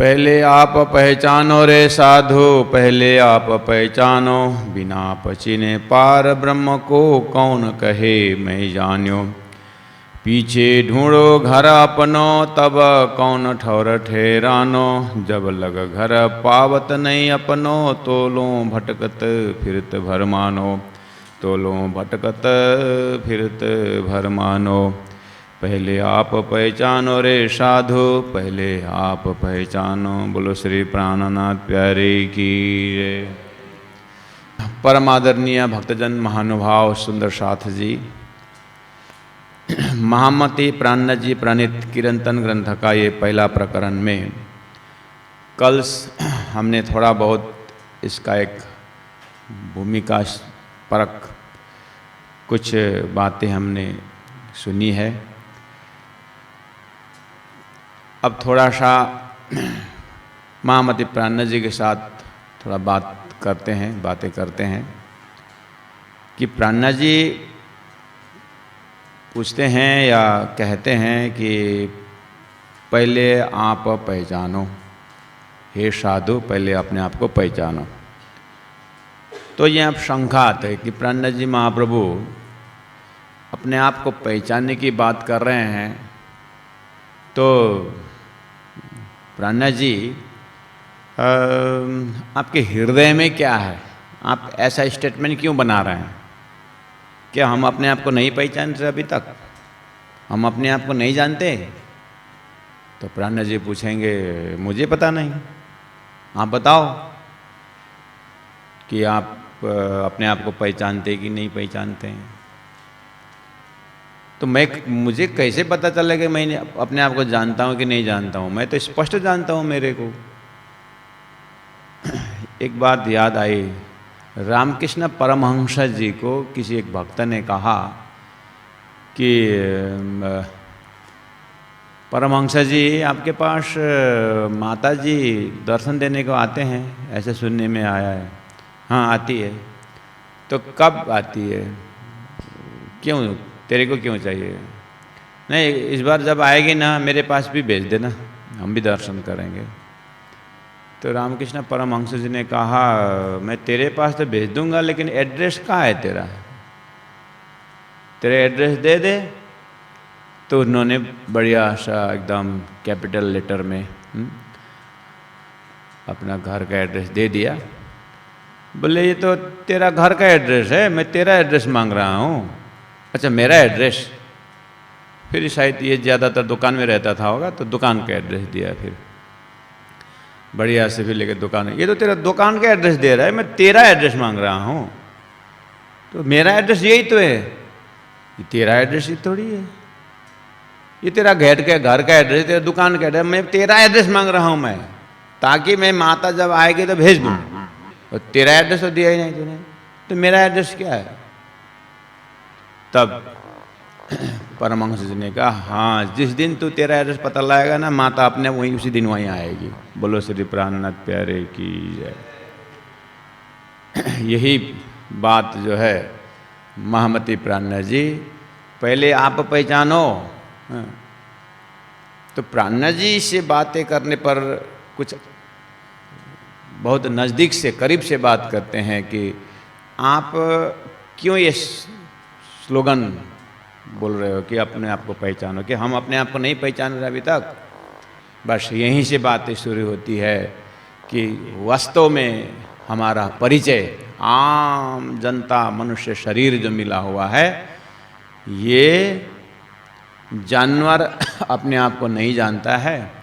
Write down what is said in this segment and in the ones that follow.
पहले आप पहचानो रे साधु, पहले आप पहचानो, बिना पचिने पार ब्रह्म को कौन कहे मैं जान्यो। पीछे ढूंढो घर अपनो, तब कौन ठौर ठहरानो। जब लग घर पावत नहीं अपनो, तोलो भटकत फिरत भर मानो। तोलो भटकत फिरत भर मानो। पहले आप पहचानो रे साधु, पहले आप पहचानो। बोलो श्री प्राणनाथ प्यारे की जय। परम आदरणीय भक्तजन महानुभाव सुंदर साथ जी, महामती प्राणनाथ जी प्रणीत कीर्तन ग्रंथ का ये पहला प्रकरण में कल हमने थोड़ा बहुत इसका एक भूमिका परक कुछ बातें हमने सुनी है। अब थोड़ा सा महामती प्राणनाथ जी के साथ थोड़ा बातें करते हैं कि प्राणनाथ जी पूछते हैं या कहते हैं कि पहले आप पहचानो, हे साधु पहले अपने आप को पहचानो। तो ये आप शंका आते है कि प्राणनाथ जी महाप्रभु अपने आप को पहचानने की बात कर रहे हैं, तो प्राणनाथ जी आपके हृदय में क्या है? आप ऐसा स्टेटमेंट क्यों बना रहे हैं? क्या हम अपने आप को नहीं पहचानते अभी तक? हम अपने आप को नहीं जानते? तो प्राणनाथ जी पूछेंगे मुझे पता नहीं, आप बताओ कि आप अपने आप को पहचानते कि नहीं पहचानते हैं। तो मुझे कैसे पता चलेगा मैं अपने आप को जानता हूँ कि नहीं जानता हूँ? मैं तो स्पष्ट जानता हूँ मेरे को। एक बात याद आई, रामकृष्ण परमहंस जी को किसी एक भक्त ने कहा कि परमहंस जी आपके पास माता जी दर्शन देने को आते हैं, ऐसे सुनने में आया है। हाँ आती है। तो कब आती है? क्यों, तेरे को क्यों चाहिए? नहीं, इस बार जब आएगी ना मेरे पास भी भेज देना, हम भी दर्शन करेंगे। तो रामकृष्ण परमहंस जी ने कहा मैं तेरे पास तो भेज दूंगा, लेकिन एड्रेस कहाँ है तेरा? तेरे एड्रेस दे दे। तो उन्होंने बढ़िया सा एकदम कैपिटल लेटर में अपना घर का एड्रेस दे दिया। बोले ये तो तेरा घर का एड्रेस है, मैं तेरा एड्रेस मांग रहा हूँ। अच्छा मेरा एड्रेस? फिर शायद ये ज़्यादातर दुकान में रहता था होगा, तो दुकान का एड्रेस दिया। फिर बढ़िया से फिर लेकर दुकान, ये तो तेरा दुकान का एड्रेस दे रहा है, मैं तेरा एड्रेस मांग रहा हूँ। तो मेरा एड्रेस यही तो है। ये तेरा एड्रेस ही थोड़ी है, ये तेरा घर का एड्रेस, तेरा दुकान का एड्रेस। मैं तेरा एड्रेस मांग रहा हूँ मैं, ताकि मैं माता जब आएगी तो भेज दूँ। और तेरा एड्रेस तो दिया ही नहीं तूने, तो मेरा एड्रेस क्या है? तब परमहंस जी ने कहा हाँ, जिस दिन तू तेरा एड्रेस पता लगाएगा ना, माता अपने वहीं उसी दिन वहीं आएगी। बोलो श्री प्राणनाथ प्यारे की जय। यही बात जो है महामती प्राणनाथ जी, पहले आप पहचानो। तो प्राणनाथ जी से बातें करने पर कुछ बहुत नज़दीक से करीब से बात करते हैं कि आप क्यों ये स्लोगन बोल रहे हो कि अपने आप को पहचानो, कि हम अपने आप को नहीं पहचान रहे अभी तक। बस यहीं से बातें शुरू होती है कि वास्तव में हमारा परिचय आम जनता मनुष्य शरीर जो मिला हुआ है, ये जानवर अपने आप को नहीं जानता है।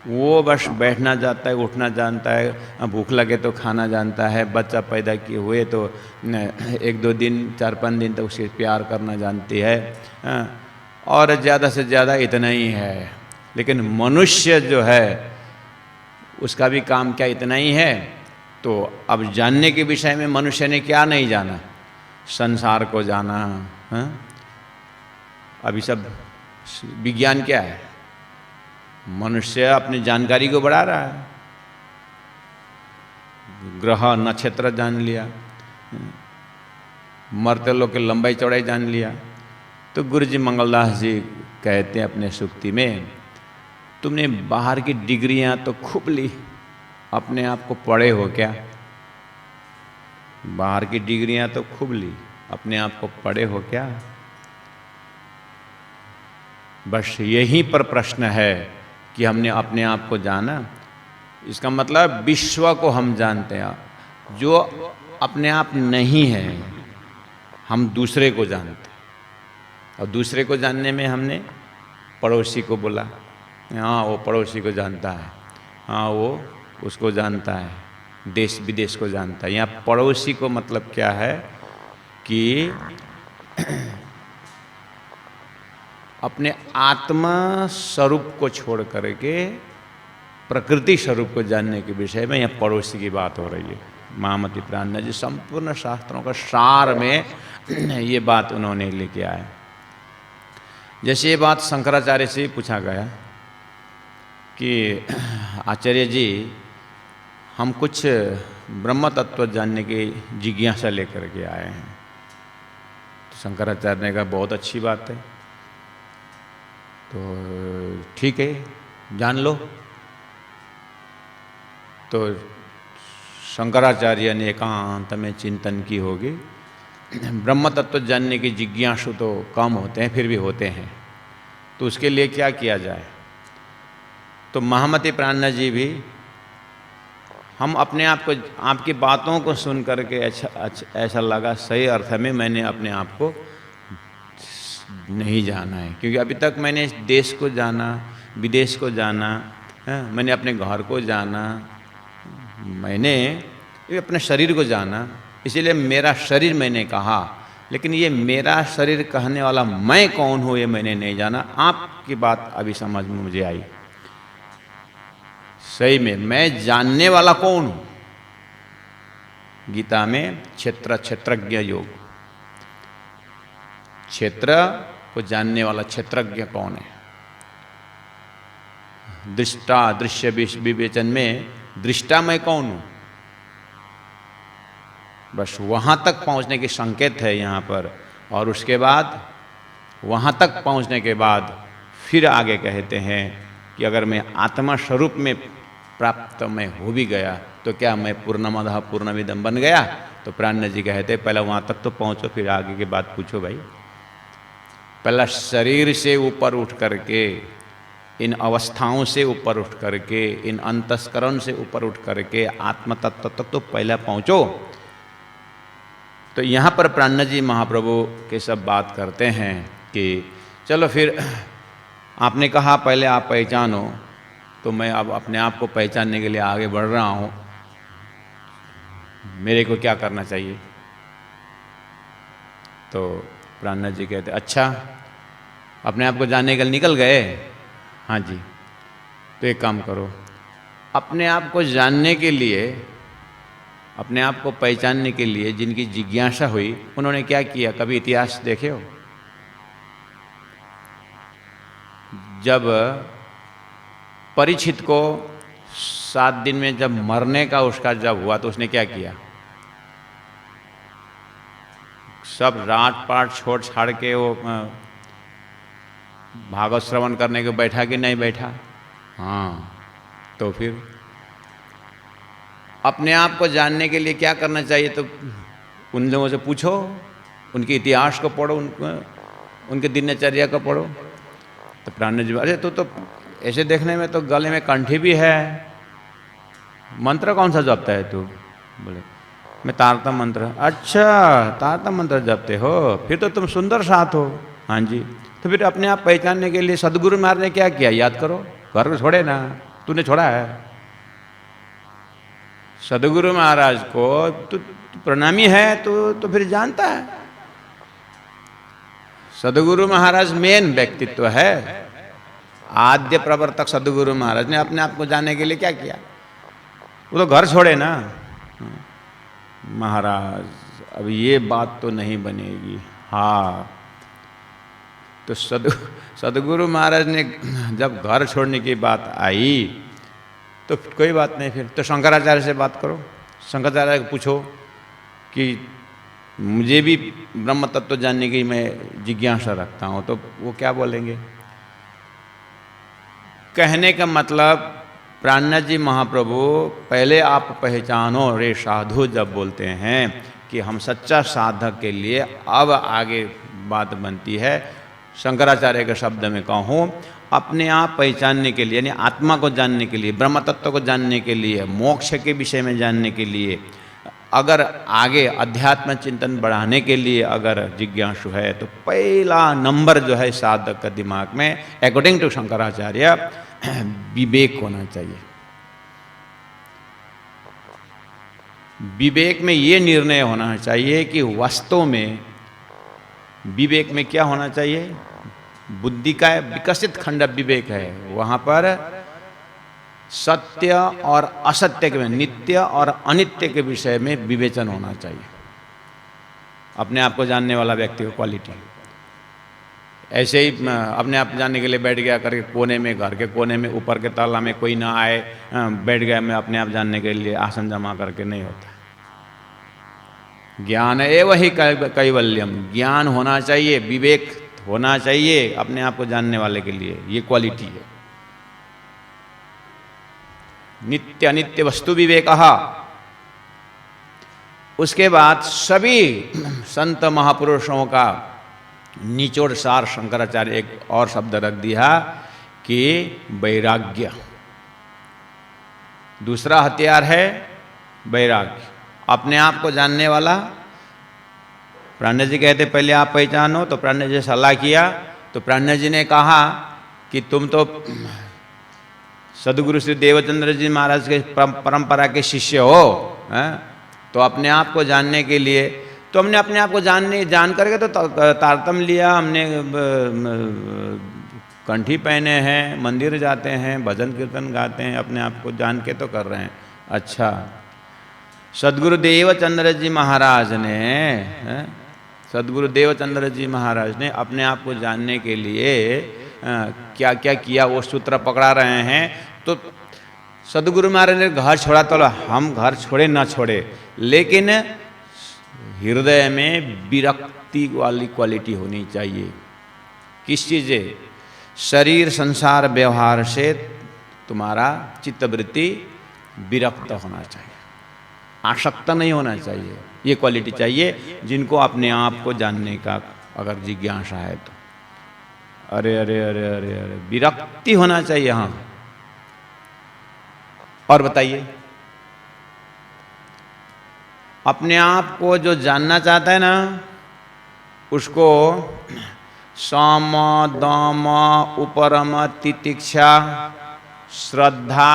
वो बस बैठना जानता है, उठना जानता है, भूख लगे तो खाना जानता है, बच्चा पैदा किए हुए तो 1-2 दिन 4-5 दिन तक उसे प्यार करना जानती है, और ज़्यादा से ज़्यादा इतना ही है। लेकिन मनुष्य जो है उसका भी काम क्या इतना ही है? तो अब जानने के विषय में मनुष्य ने क्या नहीं जाना? संसार को जाना। अभी सब विज्ञान क्या है? मनुष्य अपनी जानकारी को बढ़ा रहा है। ग्रह नक्षत्र जान लिया, मरते लोग की लंबाई चौड़ाई जान लिया। तो गुरु जी मंगलदास जी कहते हैं अपने सूक्ति में तुमने बाहर की डिग्रियां तो खूब ली, अपने आप को पढ़े हो क्या? बाहर की डिग्रियां तो खूब ली, अपने आप को पढ़े हो क्या? बस यहीं पर प्रश्न है कि हमने अपने आप को जाना। इसका मतलब विश्व को हम जानते हैं, जो अपने आप नहीं है हम दूसरे को जानते हैं। और दूसरे को जानने में हमने पड़ोसी को बोला, हाँ वो पड़ोसी को जानता है, हाँ वो उसको जानता है, देश विदेश को जानता है। यहाँ पड़ोसी को मतलब क्या है कि अपने आत्मा स्वरूप को छोड़ करके प्रकृति स्वरूप को जानने के विषय में यह पड़ोसी की बात हो रही है। महामती प्राणनाथ जी संपूर्ण शास्त्रों का सार में ये बात उन्होंने लेके आए। जैसे ये बात शंकराचार्य से पूछा गया कि आचार्य जी हम कुछ ब्रह्म तत्व जानने की जिज्ञासा लेकर के आए हैं। तो शंकराचार्य ने कहा बहुत अच्छी बात है, तो ठीक है जान लो। तो शंकराचार्य ने एकांत में चिंतन की होगी। ब्रह्म तत्व जानने की जिज्ञासु तो कम होते हैं, फिर भी होते हैं, तो उसके लिए क्या किया जाए? तो महामती प्राणनाथ जी भी हम अपने आप को, आपकी बातों को सुन करके ऐसा लगा सही अर्थ में मैंने अपने आप को नहीं जाना है, क्योंकि अभी तक मैंने देश को जाना, विदेश को जाना, मैंने अपने घर को जाना, मैंने अपने शरीर को जाना, इसीलिए मेरा शरीर मैंने कहा, लेकिन ये मेरा शरीर कहने वाला मैं कौन हूँ ये मैंने नहीं जाना। आपकी बात अभी समझ में मुझे आई, सही में मैं जानने वाला कौन हूँ? गीता में क्षेत्रज्ञ योग, क्षेत्र को जानने वाला क्षेत्रज्ञ कौन है? दृष्टा दृश्य विवेचन में दृष्टा मैं कौन हूँ? बस वहाँ तक पहुँचने की संकेत है यहाँ पर। और उसके बाद वहाँ तक पहुँचने के बाद फिर आगे कहते हैं कि अगर मैं आत्मा स्वरूप में प्राप्त मैं हो भी गया तो क्या मैं पूर्णमदः पूर्णमिदं बन गया? तो प्राणनाथ जी कहते हैं पहले वहाँ तक तो पहुँचो, फिर आगे की बात पूछो भाई। पहला शरीर से ऊपर उठ करके, इन अवस्थाओं से ऊपर उठ करके, इन अंतस्करण से ऊपर उठ करके आत्म तत्व तक तो पहले पहुँचो। तो यहाँ पर प्राणनाथ जी महाप्रभु के सब बात करते हैं कि चलो फिर आपने कहा पहले आप पहचानो, तो मैं अब अपने आप को पहचानने के लिए आगे बढ़ रहा हूँ, मेरे को क्या करना चाहिए? तो प्राणनाथ जी कहते अच्छा अपने आप को जानने के लिए निकल गए? हाँ जी, तो एक काम करो, अपने आप को जानने के लिए, अपने आप को पहचानने के लिए जिनकी जिज्ञासा हुई उन्होंने क्या किया? कभी इतिहास देखे हो? जब परीक्षित को 7 दिन में जब मरने का उसका जब हुआ तो उसने क्या किया? सब रात पाट छोड़ छाड़ के वो भागवत श्रवण करने को बैठा कि नहीं बैठा? हाँ, तो फिर अपने आप को जानने के लिए क्या करना चाहिए? तो उन लोगों से पूछो, उनके इतिहास को पढ़ो, उनके दिनचर्या को पढ़ो। तो प्राणनाथ जी, अरे तो ऐसे देखने में तो गले में कंठी भी है, मंत्र कौन सा जपता है तू? बोले मैं तारतम मंत्र। अच्छा तारतम मंत्र जपते हो, फिर तो तुम सुंदर साथ हो। हाँ जी, तो फिर अपने आप पहचानने के लिए सदगुरु महाराज ने क्या किया? याद करो, घर को छोड़े ना, तूने छोड़ा है सदगुरु महाराज को, तू प्रणामी है तो फिर जानता है। सदगुरु महाराज मेन व्यक्तित्व है, आद्य प्रवर्तक सदगुरु महाराज ने अपने आप को जानने के लिए क्या किया? वो तो घर छोड़े ना। महाराज अब ये बात तो नहीं बनेगी। हाँ, तो सदगुरु महाराज ने जब घर छोड़ने की बात आई तो कोई बात नहीं, फिर तो शंकराचार्य से बात करो, शंकराचार्य को पूछो कि मुझे भी ब्रह्म तत्व जानने की मैं जिज्ञासा रखता हूँ, तो वो क्या बोलेंगे? कहने का मतलब प्राणनाथ जी महाप्रभु पहले आप पहचानो रे साधु जब बोलते हैं कि हम सच्चा साधक के लिए अब आगे बात बनती है। शंकराचार्य के शब्द में कहूँ, अपने आप पहचानने के लिए यानी आत्मा को जानने के लिए, ब्रह्म तत्व को जानने के लिए, मोक्ष के विषय में जानने के लिए, अगर आगे अध्यात्म चिंतन बढ़ाने के लिए अगर जिज्ञासु है तो पहला नंबर जो है साधक का दिमाग में अकॉर्डिंग टू शंकराचार्य विवेक होना चाहिए। विवेक में ये निर्णय होना चाहिए कि वास्तव में विवेक में क्या होना चाहिए, बुद्धि का विकसित खंड विवेक है, वहाँ पर सत्य और असत्य के, नित्य और अनित्य के विषय में विवेचन होना चाहिए। अपने आप को जानने वाला व्यक्ति को क्वालिटी। ऐसे ही अपने आप जानने के लिए बैठ गया करके कोने में, घर के कोने में, ऊपर के ताला में कोई ना आए, बैठ गया मैं अपने आप जानने के लिए आसन जमा करके, नहीं होता। ज्ञान एव ही कैवल्यम, ज्ञान होना चाहिए, विवेक होना चाहिए अपने आप को जानने वाले के लिए, ये क्वालिटी है। नित्य अनित्य वस्तु विवेक। उसके बाद सभी संत महापुरुषों का निचोड़ सार शंकराचार्य एक और शब्द रख दिया कि वैराग्य। दूसरा हथियार है वैराग्य, अपने आप को जानने वाला। प्राणनाथ जी कहते पहले आप पहचानो, तो प्राणनाथ जी सलाह किया, तो प्राणनाथ जी ने कहा कि तुम तो सदगुरु श्री देवचंद्र जी महाराज के परंपरा के शिष्य हो, तो अपने आप को जानने के लिए, तो हमने अपने आप को जान करके तो तारतम लिया, हमने कंठी पहने हैं, मंदिर जाते हैं, भजन कीर्तन गाते हैं, अपने आप को जान के तो कर रहे हैं। अच्छा, सदगुरु देवचंद्र जी महाराज ने, सदगुरु देवचंद्र जी महाराज ने अपने आप को जानने के लिए क्या क्या किया, वो सूत्र पकड़ा रहे हैं। तो सदगुरु महाराज ने घर छोड़ा, तो हम घर छोड़े ना छोड़े, लेकिन हृदय में विरक्ति वाली क्वालिटी होनी चाहिए। किस चीज़ से? शरीर संसार व्यवहार से तुम्हारा चित्तवृत्ति विरक्त होना चाहिए, आसक्त नहीं होना चाहिए। ये क्वालिटी चाहिए जिनको अपने आप को जानने का अगर जिज्ञासा है तो। अरे अरे अरे अरे अरे, विरक्ति होना चाहिए। हाँ, और बताइए, अपने आप को जो जानना चाहता है ना, उसको सम दम उपरम तितिक्षा श्रद्धा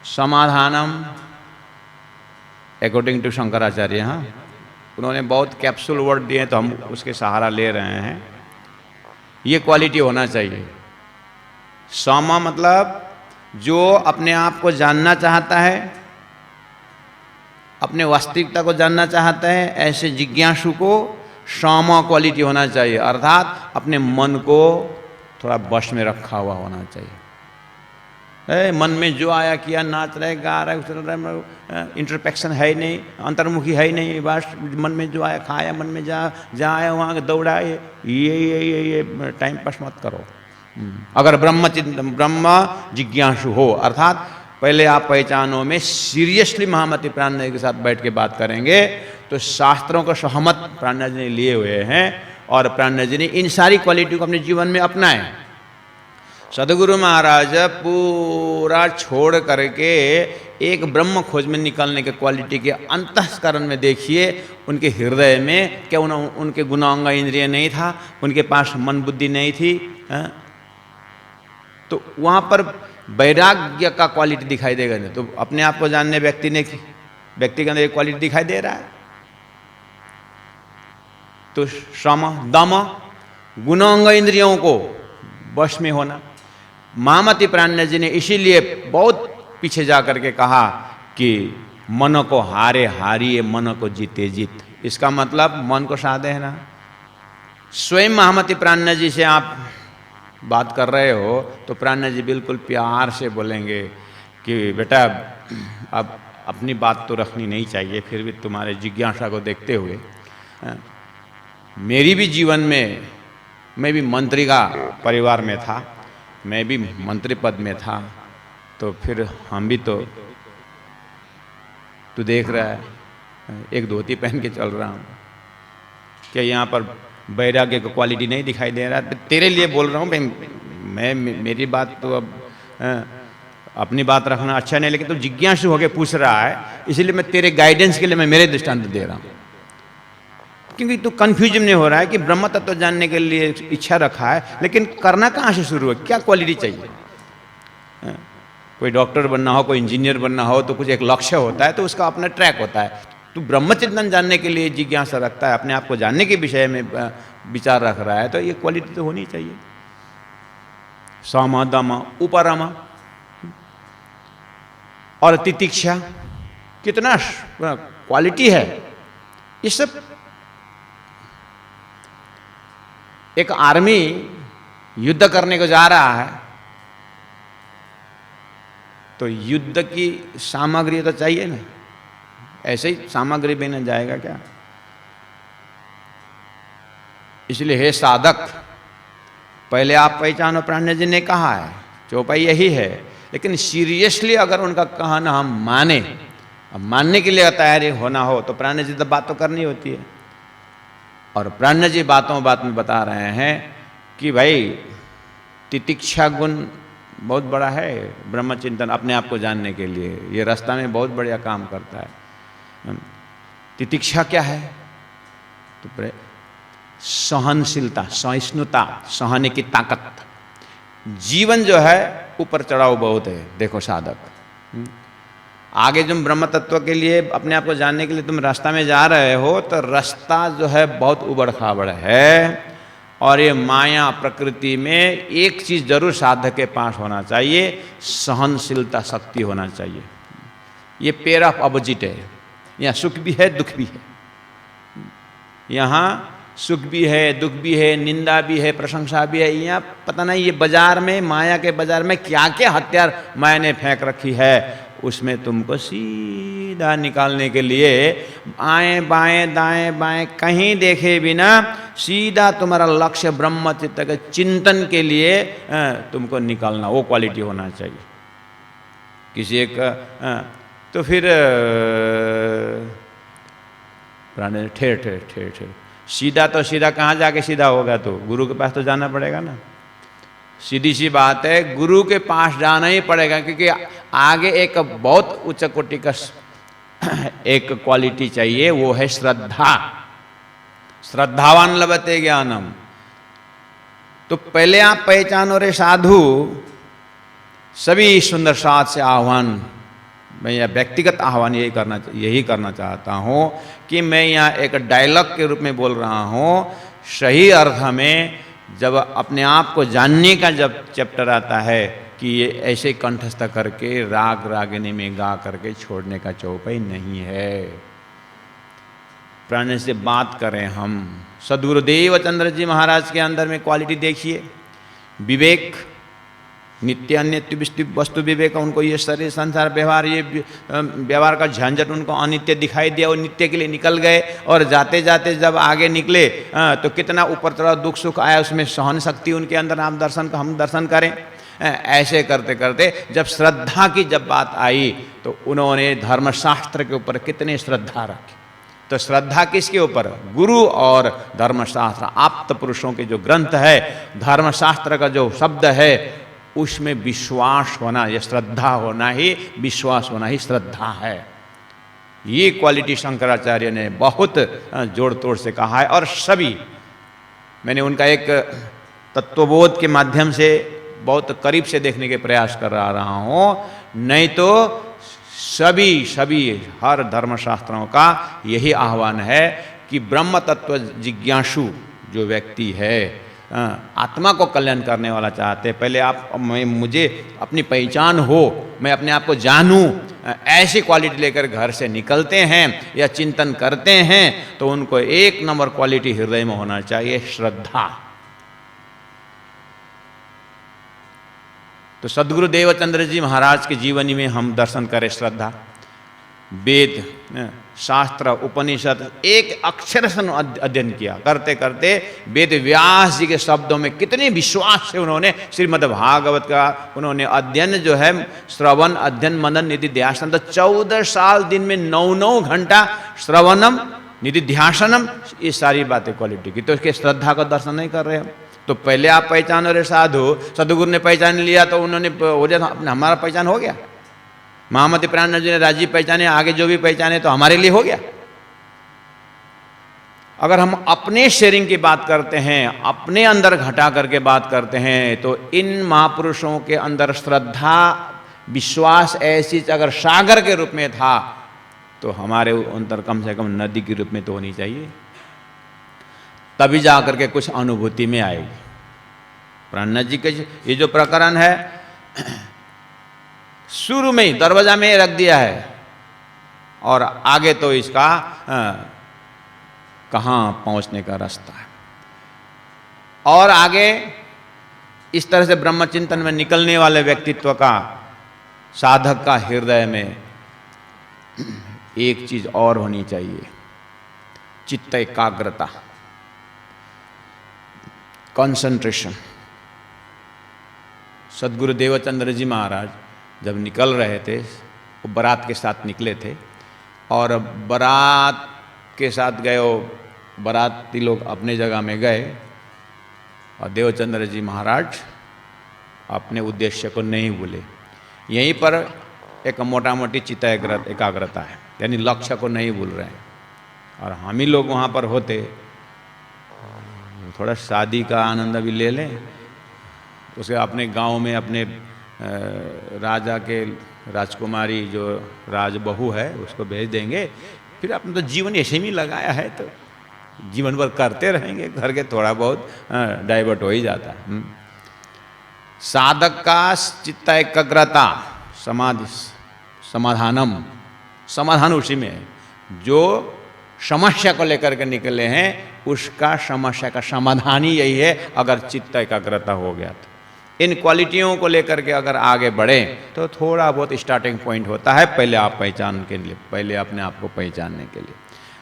समाधानम, अकॉर्डिंग टू शंकराचार्य। हाँ, उन्होंने बहुत कैप्सूल वर्ड दिए तो हम उसके सहारा ले रहे हैं। ये क्वालिटी होना चाहिए। सम मतलब जो अपने आप को जानना चाहता है, अपने वास्तविकता को जानना चाहता है, ऐसे जिज्ञासु को सम क्वालिटी होना चाहिए, अर्थात अपने मन को थोड़ा वश में रखा हुआ होना चाहिए। मन में जो आया किया, नाच रहे, गा रहे, उछल रहे, इंटरपेक्शन है ही नहीं, अंतर्मुखी है ही नहीं, बस मन में जो आया खाया, मन में जहाँ आया वहाँ दौड़ा, ये टाइम पास मत करो। अगर ब्रह्म जिज्ञासु हो, अर्थात पहले आप पहचानो में सीरियसली महामति प्राणनाथ के साथ बैठ के बात करेंगे तो शास्त्रों को सहमत प्राणनाथ जी ने लिए हुए हैं, और प्राणनाथ जी ने इन सारी क्वालिटी को अपने जीवन में अपनाए। सदगुरु महाराज पूरा छोड़ करके एक ब्रह्म खोज में निकलने के क्वालिटी के अंतःकरण में देखिए, उनके हृदय में क्या उनके गुणांग इंद्रिय नहीं था, उनके पास मन बुद्धि नहीं थी, तो वहाँ पर वैराग्य का क्वालिटी दिखाई देगा। नहीं तो अपने आप को जानने व्यक्ति के अंदर एक क्वालिटी दिखाई दे रहा है, तो सम दम गुणांग इंद्रियों को वश में होना। महामति प्राणनाथ जी ने इसीलिए बहुत पीछे जा करके कहा कि मन को हारे हारिए, मन को जीते जीत। इसका मतलब मन को साधे है ना। स्वयं महामति प्राणनाथ जी से आप बात कर रहे हो तो प्राणनाथ जी बिल्कुल प्यार से बोलेंगे कि बेटा अब अपनी बात तो रखनी नहीं चाहिए, फिर भी तुम्हारे जिज्ञासा को देखते हुए मेरी भी जीवन में, मैं भी मंत्री का परिवार में था, मैं भी मंत्री पद में था, तो फिर हम भी तो, तू देख रहा है एक धोती पहन के चल रहा हूँ, क्या यहाँ पर वैराग्य का क्वालिटी नहीं दिखाई दे रहा? तेरे लिए बोल रहा हूँ भाई, मैं मेरी बात तो अब अपनी बात रखना अच्छा नहीं, लेकिन तू जिज्ञासु होकर पूछ रहा है, इसलिए मैं तेरे गाइडेंस के लिए मैं मेरे दृष्टांत दे रहा हूँ, क्योंकि तू कंफ्यूजन नहीं हो रहा है कि ब्रह्म तत्व जानने के लिए इच्छा रखा है, लेकिन करना कहाँ से शुरू है, क्या क्वालिटी चाहिए? कोई डॉक्टर बनना हो, कोई इंजीनियर बनना हो, तो कुछ एक लक्ष्य होता है, तो उसका अपना ट्रैक होता है। तू ब्रह्मचिंतन जानने के लिए जिज्ञासा रखता है, अपने आप को जानने के विषय में विचार रख रहा है, तो ये क्वालिटी तो होनी चाहिए। सामा दामा उपरामा और तितिक्षा, कितना क्वालिटी है ये सब। एक आर्मी युद्ध करने को जा रहा है, तो युद्ध की सामग्री तो चाहिए ना, ऐसे ही सामग्री बिना जाएगा क्या? इसलिए हे साधक, पहले आप पहचानो, प्राण जी ने कहा है, चौपाई यही है, लेकिन सीरियसली अगर उनका कहना हम माने, अब मानने के लिए तैयारी होना हो, तो प्राण जी तो बात तो करनी होती है। और प्राण जी बातों बात में बता रहे हैं कि भाई तितिक्षा गुण बहुत बड़ा है, ब्रह्मचिंतन अपने आप को जानने के लिए ये रास्ता में बहुत बढ़िया काम करता है। तितिक्षा क्या है? तो सहनशीलता, सहिष्णुता, सहने की ताकत। जीवन जो है ऊपर चढ़ाव बहुत है। देखो साधक, आगे तुम ब्रह्म तत्व के लिए अपने आप को जानने के लिए तुम रास्ता में जा रहे हो, तो रास्ता जो है बहुत उबड़ खाबड़ है, और ये माया प्रकृति में एक चीज जरूर साधक के पास होना चाहिए, सहनशीलता शक्ति होना चाहिए। ये पेयर ऑफ अपोजिट है, यहाँ सुख भी है दुख भी है, यहाँ सुख भी है दुख भी है, निंदा भी है प्रशंसा भी है। यहाँ पता नहीं ये बाजार में, माया के बाजार में क्या क्या हथियार माया ने फेंक रखी है, उसमें तुमको सीधा निकालने के लिए आएं बाएं दाएं बाएं कहीं देखे बिना सीधा तुम्हारा लक्ष्य ब्रह्म चित्त के चिंतन के लिए तुमको निकालना, वो क्वालिटी होना चाहिए। किसी एक तो फिर प्राण ठेर ठेर ठेर ठेर, सीधा तो सीधा कहाँ जाके सीधा होगा? तो गुरु के पास तो जाना पड़ेगा ना। सीधी सी बात है, गुरु के पास जाना ही पड़ेगा, क्योंकि आगे एक बहुत उच्च कोटि का एक क्वालिटी चाहिए, वो है श्रद्धा। श्रद्धावान लभते ज्ञानम। तो पहले आप पहचानो रे साधु, सभी सुंदर साथ से आह्वान, मैं यह व्यक्तिगत आह्वान यही करना चाहता हूँ कि मैं यहाँ एक डायलॉग के रूप में बोल रहा हूँ। सही अर्थ में जब अपने आप को जानने का जब चैप्टर आता है कि ये ऐसे कंठस्थ करके राग रागिनी में गा करके छोड़ने का चौपाई नहीं है। प्राण से बात करें हम, सद्गुरुदेव चंद्र जी महाराज के अंदर में क्वालिटी देखिए, विवेक, नित्य अनित्य वस्तु विवेक, उनको ये शरीर संसार व्यवहार, ये व्यवहार का झंझट उनको अनित्य दिखाई दिया, वो नित्य के लिए निकल गए, और जाते जाते जब आगे निकले तो कितना ऊपर चढ़ाव दुख सुख आया, उसमें सहन शक्ति उनके अंदर, आप दर्शन का हम दर्शन करें। ऐसे करते करते जब श्रद्धा की जब बात आई, तो उन्होंने धर्मशास्त्र के ऊपर कितनी श्रद्धा रखी। तो श्रद्धा किसके ऊपर? गुरु और धर्मशास्त्र, आप्त पुरुषों के जो ग्रंथ है, धर्मशास्त्र का जो शब्द है, उसमें विश्वास होना, यह श्रद्धा होना ही, विश्वास होना ही श्रद्धा है। ये क्वालिटी शंकराचार्य ने बहुत जोड़ तोड़ से कहा है, और सभी, मैंने उनका एक तत्वबोध के माध्यम से बहुत करीब से देखने के प्रयास कर रहा हूँ, नहीं तो सभी हर धर्मशास्त्रों का यही आह्वान है कि ब्रह्म तत्व जिज्ञासु जो व्यक्ति है, आत्मा को कल्याण करने वाला चाहते, पहले आप मुझे अपनी पहचान हो, मैं अपने आप को जानूं, ऐसी क्वालिटी लेकर घर से निकलते हैं या चिंतन करते हैं, तो उनको एक नंबर क्वालिटी हृदय में होना चाहिए, श्रद्धा। तो सद्गुरु देवचंद्र जी महाराज की जीवनी में हम दर्शन करें श्रद्धा। वेद, शास्त्र, उपनिषद एक अक्षर से अध्ययन किया। करते करते वेद व्यास जी के शब्दों में कितने विश्वास से उन्होंने श्रीमद् भागवत का उन्होंने अध्ययन जो है श्रवण, अध्ययन, मनन, निधिध्यासन, तो 14 साल दिन में 9-9 घंटा श्रवणम, निधिध्यासनम, ये सारी बातें क्वालिटी की। तो इसके श्रद्धा का दर्शन नहीं कर रहे हम। तो पहले आप पहचानो रे साधु, सदगुरु ने पहचान लिया तो उन्होंने हो जाता, हमारा पहचान हो गया। महामती प्राणानंद जी ने राजीव पहचाने, आगे जो भी पहचाने तो हमारे लिए हो गया। अगर हम अपने शेयरिंग की बात करते हैं, अपने अंदर घटा करके बात करते हैं, तो इन महापुरुषों के अंदर श्रद्धा, विश्वास ऐसी अगर सागर के रूप में था तो हमारे अंदर कम से कम नदी के रूप में तो होनी चाहिए, तभी जाकर के कुछ अनुभूति में आएगी। प्राणानंद जी के ये जो प्रकरण है शुरू में ही दरवाजा में रख दिया है, और आगे तो इसका कहाँ पहुंचने का रास्ता है। और आगे इस तरह से ब्रह्मचिंतन में निकलने वाले व्यक्तित्व का, साधक का हृदय में एक चीज और होनी चाहिए, चित्त एकाग्रता, कंसंट्रेशन। सदगुरु देवचंद्र जी महाराज जब निकल रहे थे, वो बारात के साथ निकले थे, और बारात के साथ गए, बाराती लोग अपने जगह में गए, और देवचंद्र जी महाराज अपने उद्देश्य को नहीं भूले। यहीं पर एक मोटा मोटी चित्त एकाग्रता है, यानी लक्ष्य को नहीं भूल रहे हैं। और हम ही लोग वहाँ पर होते, थोड़ा शादी का आनंद भी ले लें, उसे अपने गांव में अपने राजा के राजकुमारी जो राजबहू है उसको भेज देंगे, फिर अपने तो जीवन ऐसे में लगाया है तो जीवन भर करते रहेंगे, घर के थोड़ा बहुत डाइवर्ट हो ही जाता है। साधक का चित्त एकाग्रता, समाधि, समाधानम, समाधान उसी में है। जो समस्या को लेकर के निकले हैं उसका समस्या का समाधान ही यही है, अगर चित्त एकाग्रता हो गया तो। इन क्वालिटियों को लेकर के अगर आगे बढ़ें तो थोड़ा बहुत स्टार्टिंग पॉइंट होता है, पहले आप पहचान के लिए, पहले अपने आप को पहचानने के लिए।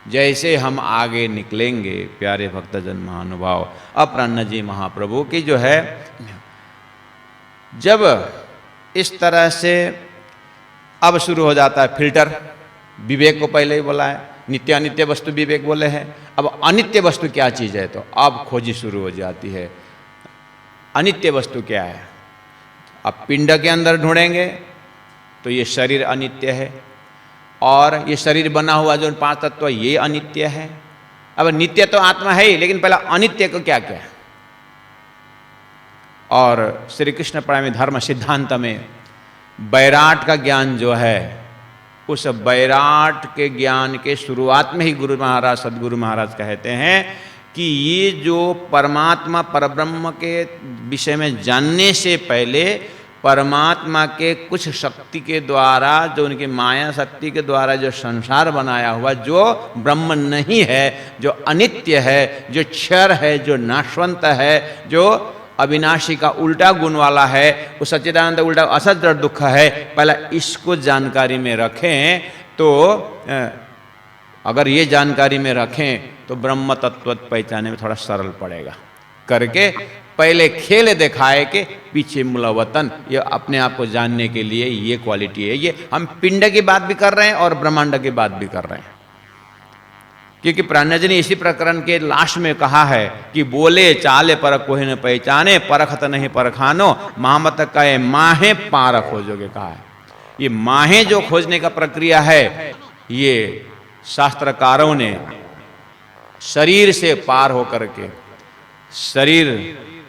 जैसे हम आगे निकलेंगे प्यारे भक्तजन महानुभाव, अब प्राणानंद जी महाप्रभु की जो है, जब इस तरह से अब शुरू हो जाता है फिल्टर, विवेक को पहले ही बोला है, नित्य अनित्य वस्तु विवेक बोले हैं। अब अनित्य वस्तु क्या चीज़ है, तो अब खोजी शुरू हो जाती है। अनित्य वस्तु क्या है? अब पिंड के अंदर ढूंढेंगे तो ये शरीर अनित्य है, और ये शरीर बना हुआ जो 5 तत्व ये अनित्य है। अब नित्य तो आत्मा है ही, लेकिन पहला अनित्य को क्या क्या है? और श्री कृष्ण प्रेमी धर्म सिद्धांत में बैराट का ज्ञान जो है, उस बैराट के ज्ञान के शुरुआत में ही गुरु महाराज, सदगुरु महाराज कहते हैं कि ये जो परमात्मा परब्रह्म के विषय में जानने से पहले परमात्मा के कुछ शक्ति के द्वारा, जो उनकी माया शक्ति के द्वारा जो संसार बनाया हुआ, जो ब्रह्म नहीं है, जो अनित्य है, जो क्षर है, जो नाशवंत है, जो अविनाशी का उल्टा गुण वाला है, वो सच्चिदानंद उल्टा असत जड़ दुख है, पहला इसको जानकारी में रखें तो अगर ये जानकारी में रखें तो ब्रह्म तत्व पहचाने में थोड़ा सरल पड़ेगा। करके पहले खेल दिखाए के पीछे मूलवतन, ये अपने आप को जानने के लिए ये क्वालिटी है। ये हम पिंड की बात भी कर रहे हैं और ब्रह्मांड की बात भी कर रहे हैं, क्योंकि प्राणानंद जी ने इसी प्रकरण के लास्ट में कहा है कि बोले चाले परख कोई न पहचाने, परखत नहीं परखानो, महामत कहे माहे पारख हो जोगे कहा है। ये माहे जो खोजने का प्रक्रिया है, ये शास्त्रकारों ने शरीर से पार होकर के, शरीर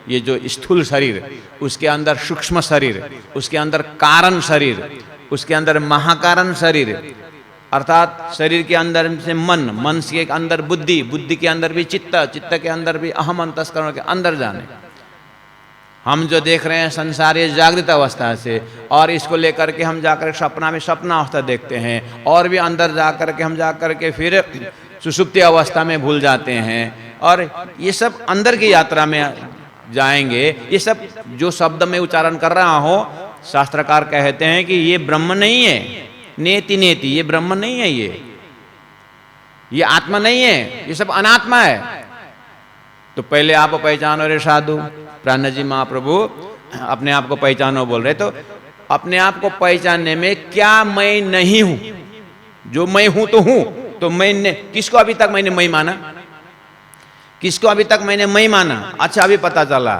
ये जो स्थूल शरीर, उसके अंदर सूक्ष्म शरीर, उसके अंदर कारण शरीर, उसके अंदर महाकारण शरीर, अर्थात शरीर के अंदर से मन, मन के अंदर बुद्धि, बुद्धि के अंदर भी चित्त, चित्त के अंदर भी अहम अंतस्करण के अंदर जाने। हम जो देख रहे हैं संसार ये जागृत अवस्था से, और इसको लेकर के हम जाकर सपना में सपना अवस्था देखते हैं, और भी अंदर जाकर के हम जाकर के फिर सुषुप्ति अवस्था में भूल जाते हैं, और ये सब अंदर की यात्रा में जाएंगे। ये सब जो शब्द में उच्चारण कर रहा हूँ, शास्त्रकार कहते हैं कि ये ब्रह्म नहीं है, नेति नेति, ये ब्रह्म नहीं है, ये आत्मा नहीं है, ये सब अनात्मा है। तो पहले आप पहचानो रे साधु। प्राण जी महाप्रभु अपने आप को पहचानो बोल रहे, तो अपने आप को पहचानने में क्या मैं नहीं हूं? जो मैं हूं तो मैंने किसको अभी तक मैंने मैं माना? किसको अभी तक मैंने मैं माना? अच्छा, अभी पता चला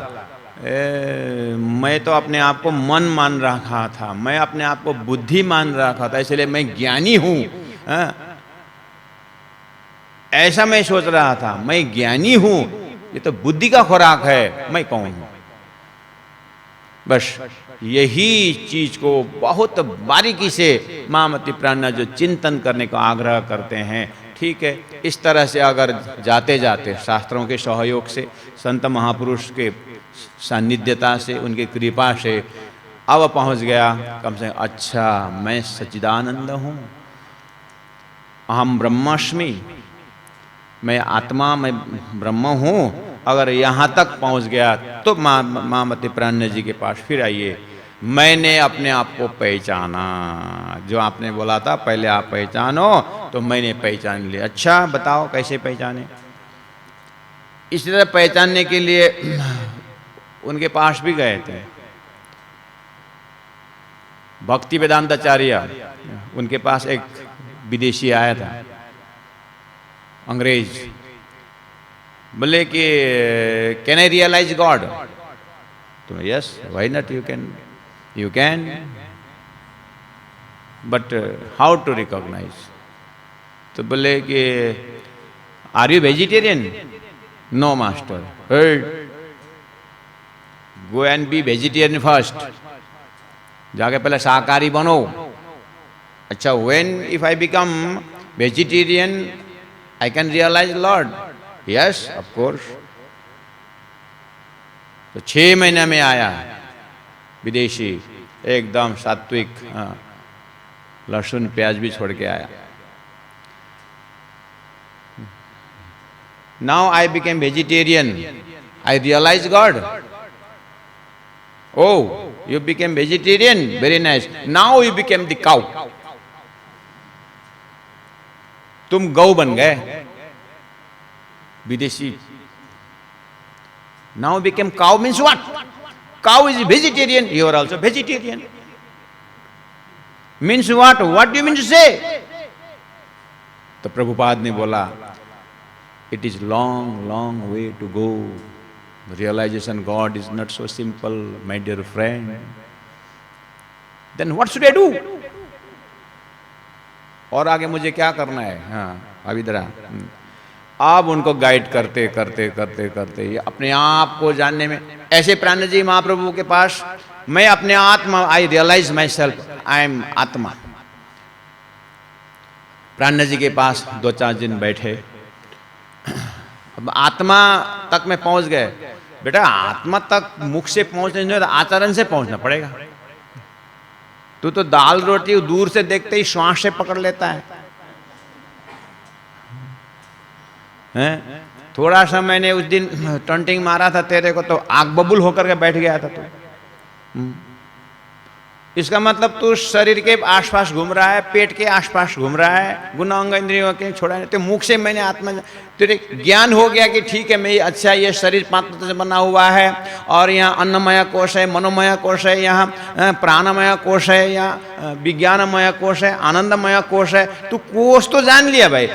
मैं तो अपने आप को मन मान रखा था, मैं अपने आप को बुद्धि मान रखा था, इसलिए मैं ज्ञानी हूं। ऐसा मैं सोच रहा था, मैं ज्ञानी हूं, ये तो बुद्धि का खुराक है, मैं कौन हूं? बस यही चीज को बहुत बारीकी से महामती प्राणनाथ जो चिंतन करने का आग्रह करते हैं। ठीक है, इस तरह से अगर जाते जाते शास्त्रों के सहयोग से, संत महापुरुष के सानिध्यता से, उनकी कृपा से अब पहुंच गया कम से कम, अच्छा मैं सच्चिदानंद हूँ, अहम ब्रह्मास्मि, मैं आत्मा, मैं ब्रह्म हूँ। अगर यहाँ तक पहुँच गया तो महामती प्राणनाथ जी के पास फिर आइए। मैंने अपने आप को पहचाना, जो आपने बोला था पहले आप पहचानो, तो मैंने पहचान लिया। अच्छा बताओ कैसे पहचाने? इस तरह पहचानने के लिए उनके पास भी गए थे भक्ति वेदांताचार्य। उनके पास एक विदेशी आया था, अंग्रेज। बोले कि कैन आई रियलाइज गॉड? तो yes, why not, you can, but how to recognise? तो बोले कि are you vegetarian? No master. Go and be vegetarian first, जाके पहले शाकाहारी बनो। अच्छा, when if I become vegetarian I can realise Lord? Yes of course. तो 6 महीने में आया विदेशी, एकदम सात्विक, लहसुन प्याज भी छोड़ के आया। Now I became vegetarian, I realise God. Oh, you became vegetarian, very nice. Now you became the cow. तुम गौ बन गए, विदेशी। Now became cow means what? Cow is vegetarian. You are also vegetarian. Means what? What do you mean to say? तो प्रभुपाद ने बोला, it is long way to go. Realization God is not so simple, my dear friend. Then what should I do? और आगे मुझे क्या करना है? हाँ, अब इधर आप उनको गाइड करते करते करते करते ये अपने आप को जानने में, ऐसे प्राण जी महाप्रभु के पास, मैं अपने आत्मा, I realise my self, I am आत्मा। प्राण जी के पास 2-4 दिन बैठे, अब आत्मा तक में पहुंच गए। बेटा, आत्मा तक मुख से पहुंचने नहीं, आचरण से पहुंचना पड़ेगा। तू तो दाल रोटी दूर से देखते ही श्वास से पकड़ लेता है। थोड़ा सा मैंने उस दिन टंटिंग मारा था तेरे को, तो आग बबूल होकर के बैठ गया था तू। इसका मतलब तू शरीर के आसपास घूम रहा है, पेट के आसपास घूम रहा है, गुना अंग इंद्रियों के छोड़ा है। तो मुख से मैंने आत्मा, तेरे ज्ञान हो गया कि ठीक है, मैं अच्छा ये शरीर 5 तत्व से बना हुआ है, और यहाँ अन्नमय कोश है, मनोमय कोश है, यहाँ प्राणमय कोश है, यहाँ विज्ञानमय कोश है, आनंदमय कोश है। तू कोश तो जान लिया भाई,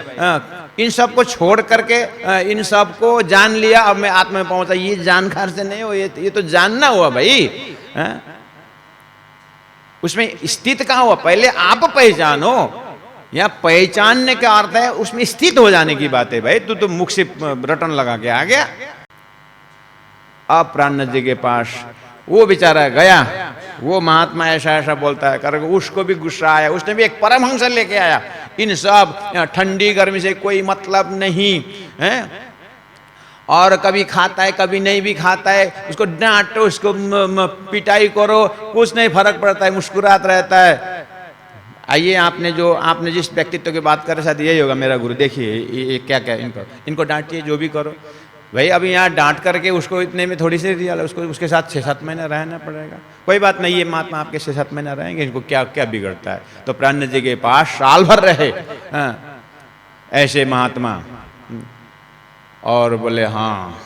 इन सब को छोड़ करके इन सब को जान लिया, अब मैं आत्मा में पहुंचा। ये जानकार से नहीं हो, ये तो जानना हुआ भाई। उसमें स्थित कहाँ हुआ? पहले आप पहचानो। या पहचानने का अर्थ है उसमें स्थित हो जाने की बात है भाई। तू तो मुख से रटन लगा के आ गया। अब प्राणनाथ जी के पास वो बेचारा गया, वो महात्मा ऐसा ऐसा बोलता है करके उसको भी गुस्सा आया। उसने भी एक परमहंस लेके आया। इन सब ठंडी गर्मी से कोई मतलब नहीं है, और कभी खाता है कभी नहीं भी खाता है, उसको डांटो, उसको पिटाई करो, कुछ नहीं फर्क पड़ता है, मुस्कुराता रहता है। आइए, आपने जिस व्यक्तित्व की बात कर रहे शायद यही होगा मेरा गुरु। देखिए ये क्या क्या, इनको डांटिए, जो भी करो। भाई अभी यहाँ डांट करके उसको इतने में थोड़ी सी रियल, उसको उसके साथ 6-7 महीना रहना पड़ेगा। कोई बात नहीं, ये महात्मा आपके 6-7 महीना रहेंगे, इनको क्या क्या बिगड़ता है। तो प्राण जी के पास साल भर रहे ऐसे महात्मा, और बोले हाँ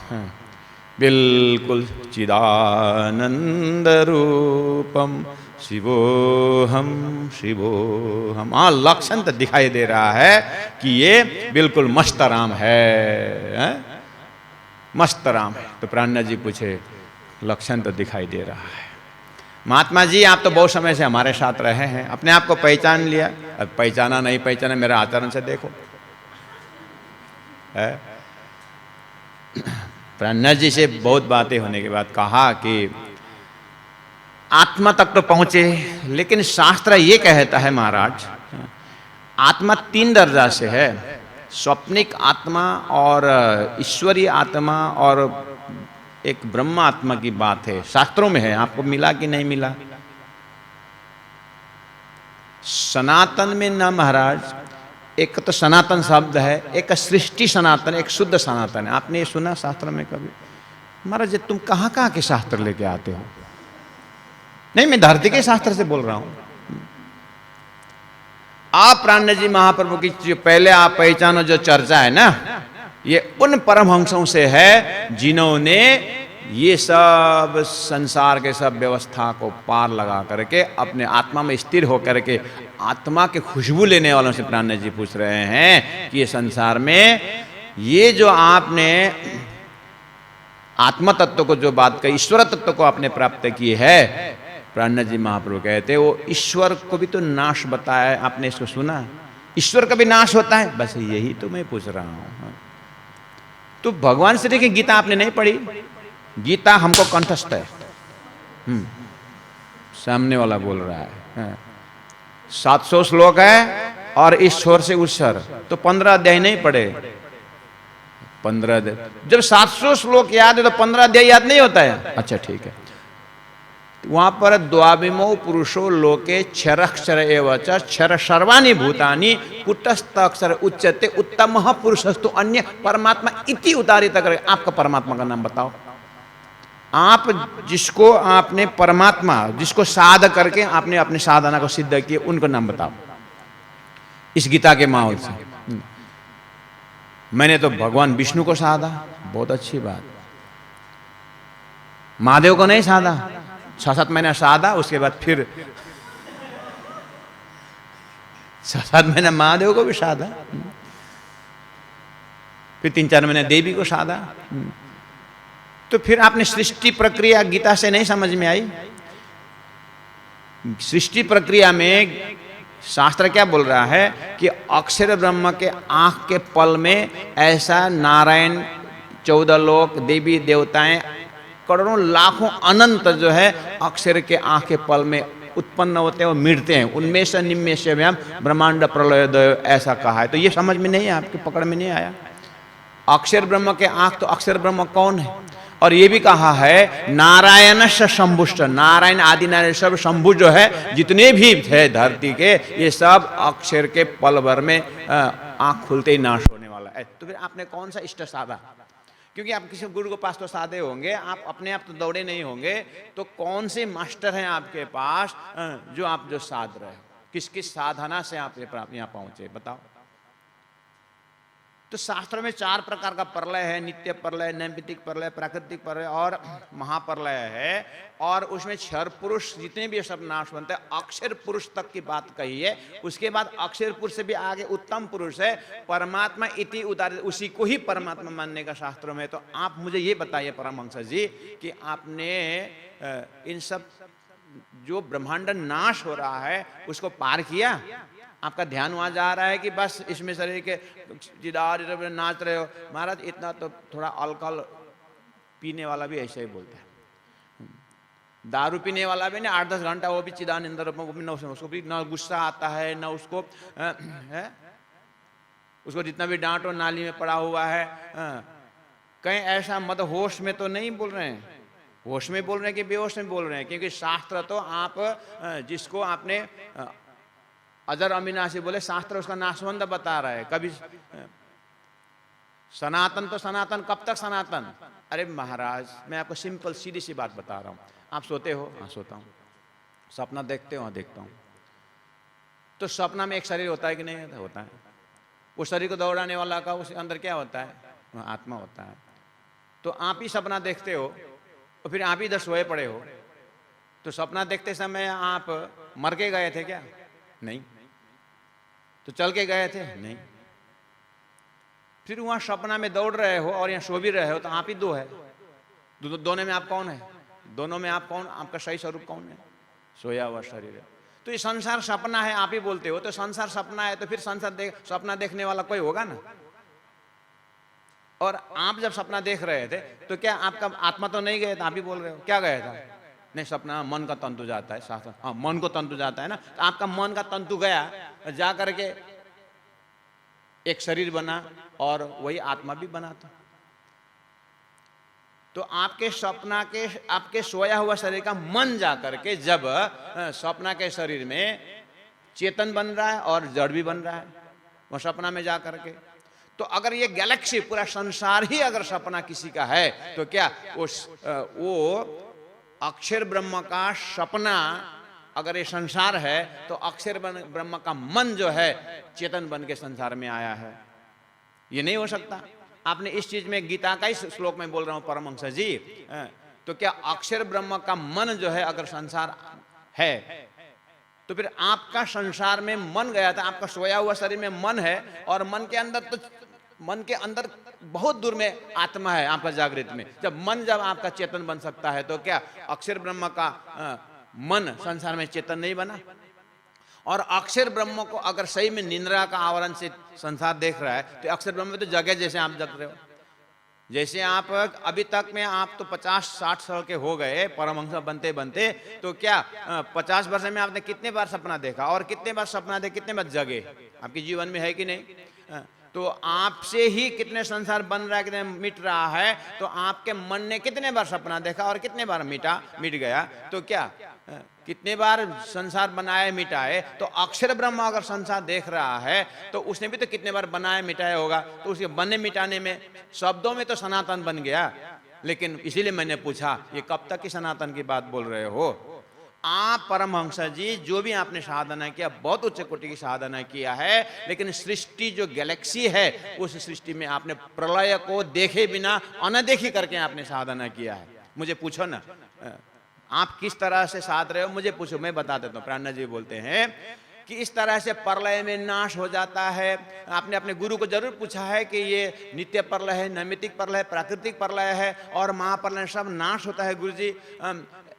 बिल्कुल चिदानंद रूपम शिवोहम शिवोहम। हाँ, लक्षण तो दिखाई दे रहा है कि ये बिल्कुल मस्त राम है, मस्त राम है। तो प्राणनाथ जी पूछे, लक्षण तो दिखाई दे रहा है महात्मा जी, आप तो बहुत समय से हमारे साथ रहे हैं, अपने आप को पहचान लिया। अब पहचाना नहीं पहचाना मेरा आचरण से देखो। प्राणनाथ जी से बहुत बातें होने के बाद कहा कि आत्मा तक तो पहुंचे, लेकिन शास्त्र ये कहता है महाराज, आत्मा 3 दर्जा से है, स्वप्निक आत्मा और ईश्वरीय आत्मा और एक ब्रह्म आत्मा की बात है, शास्त्रों में है। आपको मिला कि नहीं मिला? सनातन में ना महाराज, एक तो सनातन शब्द है, एक सृष्टि सनातन, एक शुद्ध सनातन है। आपने ये सुना शास्त्र में कभी? महाराज तुम कहाँ कहाँ के शास्त्र लेके आते हो? नहीं, मैं धरती के शास्त्र से बोल रहा हूं। आप प्राणनाथ जी महाप्रभु की जो पहले आप पहचानो जो चर्चा है ना, ये उन परमहंसों से है जिन्होंने ये सब संसार के सब व्यवस्था को पार लगा करके अपने आत्मा में स्थिर होकर के आत्मा के खुशबू लेने वालों से प्राणनाथ जी पूछ रहे हैं कि ये संसार में ये जो आपने आत्मा तत्व को जो बात कही, ईश्वर तत्व को आपने प्राप्त की है, प्राणनाथ जी महाप्रभु कहते वो ईश्वर को भी तो नाश बताया। आपने इसको सुना? ईश्वर का भी नाश होता है। बस यही तो मैं पूछ रहा हूं। तो भगवान श्री की गीता आपने नहीं पढ़ी? गीता हमको कंठस्थ है। सामने वाला बोल रहा है 700 श्लोक है और इस छोर से उस छोर, तो 15 अध्याय नहीं पढ़े? 15 अध्याय, जब 700 श्लोक याद है तो 15 अध्याय याद नहीं होता है? अच्छा ठीक है। वहां पर द्वाविमो पुरुषो लोके क्षरक्षर एवच क्षर सर्वाणि भूतानि कुटस्थ अक्षर उच्यते उत्तम पुरुषस्तु अन्य परमात्मा इति उतारित कर। आपका परमात्मा का नाम बताओ। आप जिसको आपने परमात्मा, जिसको साध करके आपने अपने साधना को सिद्ध किए, उनको नाम बताओ इस गीता के माहौल से। मैंने तो भगवान विष्णु को साधा, बहुत अच्छी बात। महादेव को नहीं साधा, 6-7 महीना साधा, उसके बाद फिर 6-7 महीना महादेव को भी साधा, फिर 3-4 महीने देवी को साधा। तो फिर आपने सृष्टि प्रक्रिया गीता से नहीं समझ में आई? सृष्टि प्रक्रिया में शास्त्र क्या बोल रहा है कि अक्षर ब्रह्म के आंख के पल में ऐसा नारायण, 14 लोक, देवी देवताएं, करोड़ों लाखों अनंत जो है अक्षर के आंख के पल में उत्पन्न होते हैं और मिटते हैं। उनमें से निम्न से व्याम ब्रह्मांड प्रलयोदय ऐसा कहा है। तो ये समझ में नहीं, आपके पकड़ में नहीं आया। अक्षर ब्रह्म के आंख, तो अक्षर ब्रह्म कौन है? और ये भी कहा है नारायण से शंभुष्ट, नारायण आदि नारायण सब शंभु जो है जितने भी थे धरती के, ये सब अक्षर के पल भर में आंख खुलते ही नाश होने वाला है। तो फिर आपने कौन सा इष्ट साधा? क्योंकि आप किसी गुरु के पास तो साधे होंगे, आप अपने आप तो दौड़े नहीं होंगे। तो कौन से मास्टर हैं आपके पास जो आप जो साध रहे हो? किस किस साधना से आप यहाँ पहुंचे बताओ? तो शास्त्र में 4 प्रकार का प्रलय है, नित्य प्रलय, नैमित्तिक प्रलय, प्राकृतिक प्रलय और महाप्रलय है। और उसमें क्षर पुरुष जितने भी सब नाश बनते हैं, अक्षर पुरुष तक की बात कही है। उसके बाद अक्षर पुरुष से भी आगे उत्तम पुरुष है, परमात्मा इति उतारित, उसी को ही परमात्मा मानने का शास्त्रों में। तो आप मुझे ये बताइए परमहंस जी कि आपने इन सब जो ब्रह्मांड नाश हो रहा है उसको पार किया? आपका ध्यान वहां जा रहा है कि बस इसमें शरीर के जिदार नाच रहे हो? महाराज इतना तो थोड़ा अल्कोहल पीने वाला भी ऐसे ही बोलता है, दारू पीने वाला भी ना 8-10 घंटा वो भी चिदानंद में, उसको भी ना गुस्सा आता है, ना उसको है, उसको जितना भी डांटो नाली में पड़ा हुआ है। कहीं ऐसा मत होश में तो नहीं बोल रहे हैं, होश में बोल रहे हैं कि बेहोश में बोल रहे हैं? क्योंकि शास्त्र तो आप जिसको आपने अजर अविनाशी बोले, शास्त्र उसका नाशवंत बता रहा है। कभी सनातन तो सनातन, कब तक सनातन? अरे महाराज, मैं आपको सिंपल सीधी सी बात बता रहा हूँ। आप सोते हो? हाँ सोता हूँ। सपना देखते हो? हाँ देखता हूँ। तो सपना में एक शरीर होता है कि नहीं होता है? उस शरीर को दौड़ाने वाला का उसके अंदर क्या होता है? वह आत्मा होता है। तो आप ही सपना देखते हो और फिर आप ही इधर सोए पड़े हो। तो सपना देखते समय आप मर के गए थे क्या? नहीं। तो चल के गए थे? नहीं। फिर वहां सपना में दौड़ रहे हो और यहाँ सो भी रहे हो, तो आप ही दो है। दोनों में आप कौन है? दोनों में आप कौन? आपका सही स्वरूप कौन है? सोया हुआ शरीर है। तो ये संसार सपना है, आप ही बोलते हो। तो संसार सपना है तो फिर सपना देखने वाला कोई होगा ना। और आप जब सपना देख रहे थे तो क्या आपका आत्मा तो नहीं गए था? आप ही बोल रहे हो क्या गया था? नहीं, सपना मन का तंतु जाता है, शास्त्र हाँ मन को तंतु जाता है ना। तो आपका मन का तंतु गया, जा करके एक शरीर बना और वही आत्मा भी बना था। तो आपके सपना के, आपके सोया हुआ शरीर का मन जाकर के जब सपना के शरीर में चेतन बन रहा है और जड़ भी बन रहा है वो सपना में जा करके। तो अगर ये गैलेक्सी, पूरा संसार ही अगर सपना किसी का है, तो क्या वो अक्षर ब्रह्म का सपना अगर ये संसार है, तो अक्षर ब्रह्म का मन जो है चेतन बन के संसार में आया है? ये नहीं हो सकता। आपने इस चीज में गीता का ही श्लोक में बोल रहा हूं परमहंस जी। तो क्या अक्षर ब्रह्म का मन जो है अगर संसार है, तो फिर आपका संसार में मन गया था, आपका सोया हुआ शरीर में मन है, और मन के अंदर तो मन के अंदर बहुत दूर में आत्मा है आपका जागृत में। जब आपका चेतन बन सकता है, तो क्या अक्षर ब्रह्म का मन संसार में चेतन नहीं बना? और अक्षर ब्रह्म को अगर सही में निंद्रा का आवरण से संसार देख रहा है, तो अक्षर ब्रह्म में तो जगह जैसे आप जग रहे हो। जैसे आप अभी तक में आप तो 50-60 साल के हो गए परमहंस बनते बनते, तो क्या 50 वर्ष में आपने कितने बार सपना देखा? और कितने बार सपना देखे, कितने बार जगे? आपके जीवन में है कि नहीं? तो आपसे ही कितने संसार बन रहा है, कितने मिट रहा है। तो आपके मन ने कितने बार सपना देखा और कितने बार मिट गया? तो क्या कितने बार संसार बनाए मिटाए? तो अक्षर ब्रह्म अगर संसार देख रहा है, तो उसने भी तो कितने बार बनाया मिटाया होगा। तो उसके बनने मिटाने में, शब्दों में तो सनातन बन गया, लेकिन इसीलिए मैंने पूछा ये कब तक की सनातन की बात बोल रहे हो आप? परमहंस जी, जो भी आपने साधना किया बहुत उच्च कोटि की साधना किया है, लेकिन सृष्टि जो गैलेक्सी है, उस सृष्टि में आपने प्रलय को देखे बिना अनदेखी करके आपने साधना किया है। मुझे पूछो ना, आप किस तरह से साध रहे हो, मुझे पूछो, मैं बता देता हूँ। प्राणनाथ जी बोलते हैं कि इस तरह से प्रलय में नाश हो जाता है। आपने अपने गुरु को जरूर पूछा है कि ये नित्य प्रलय है, नैमित्तिक प्रलय है, प्राकृतिक प्रलय है और महाप्रलय सब नाश होता है? गुरु जी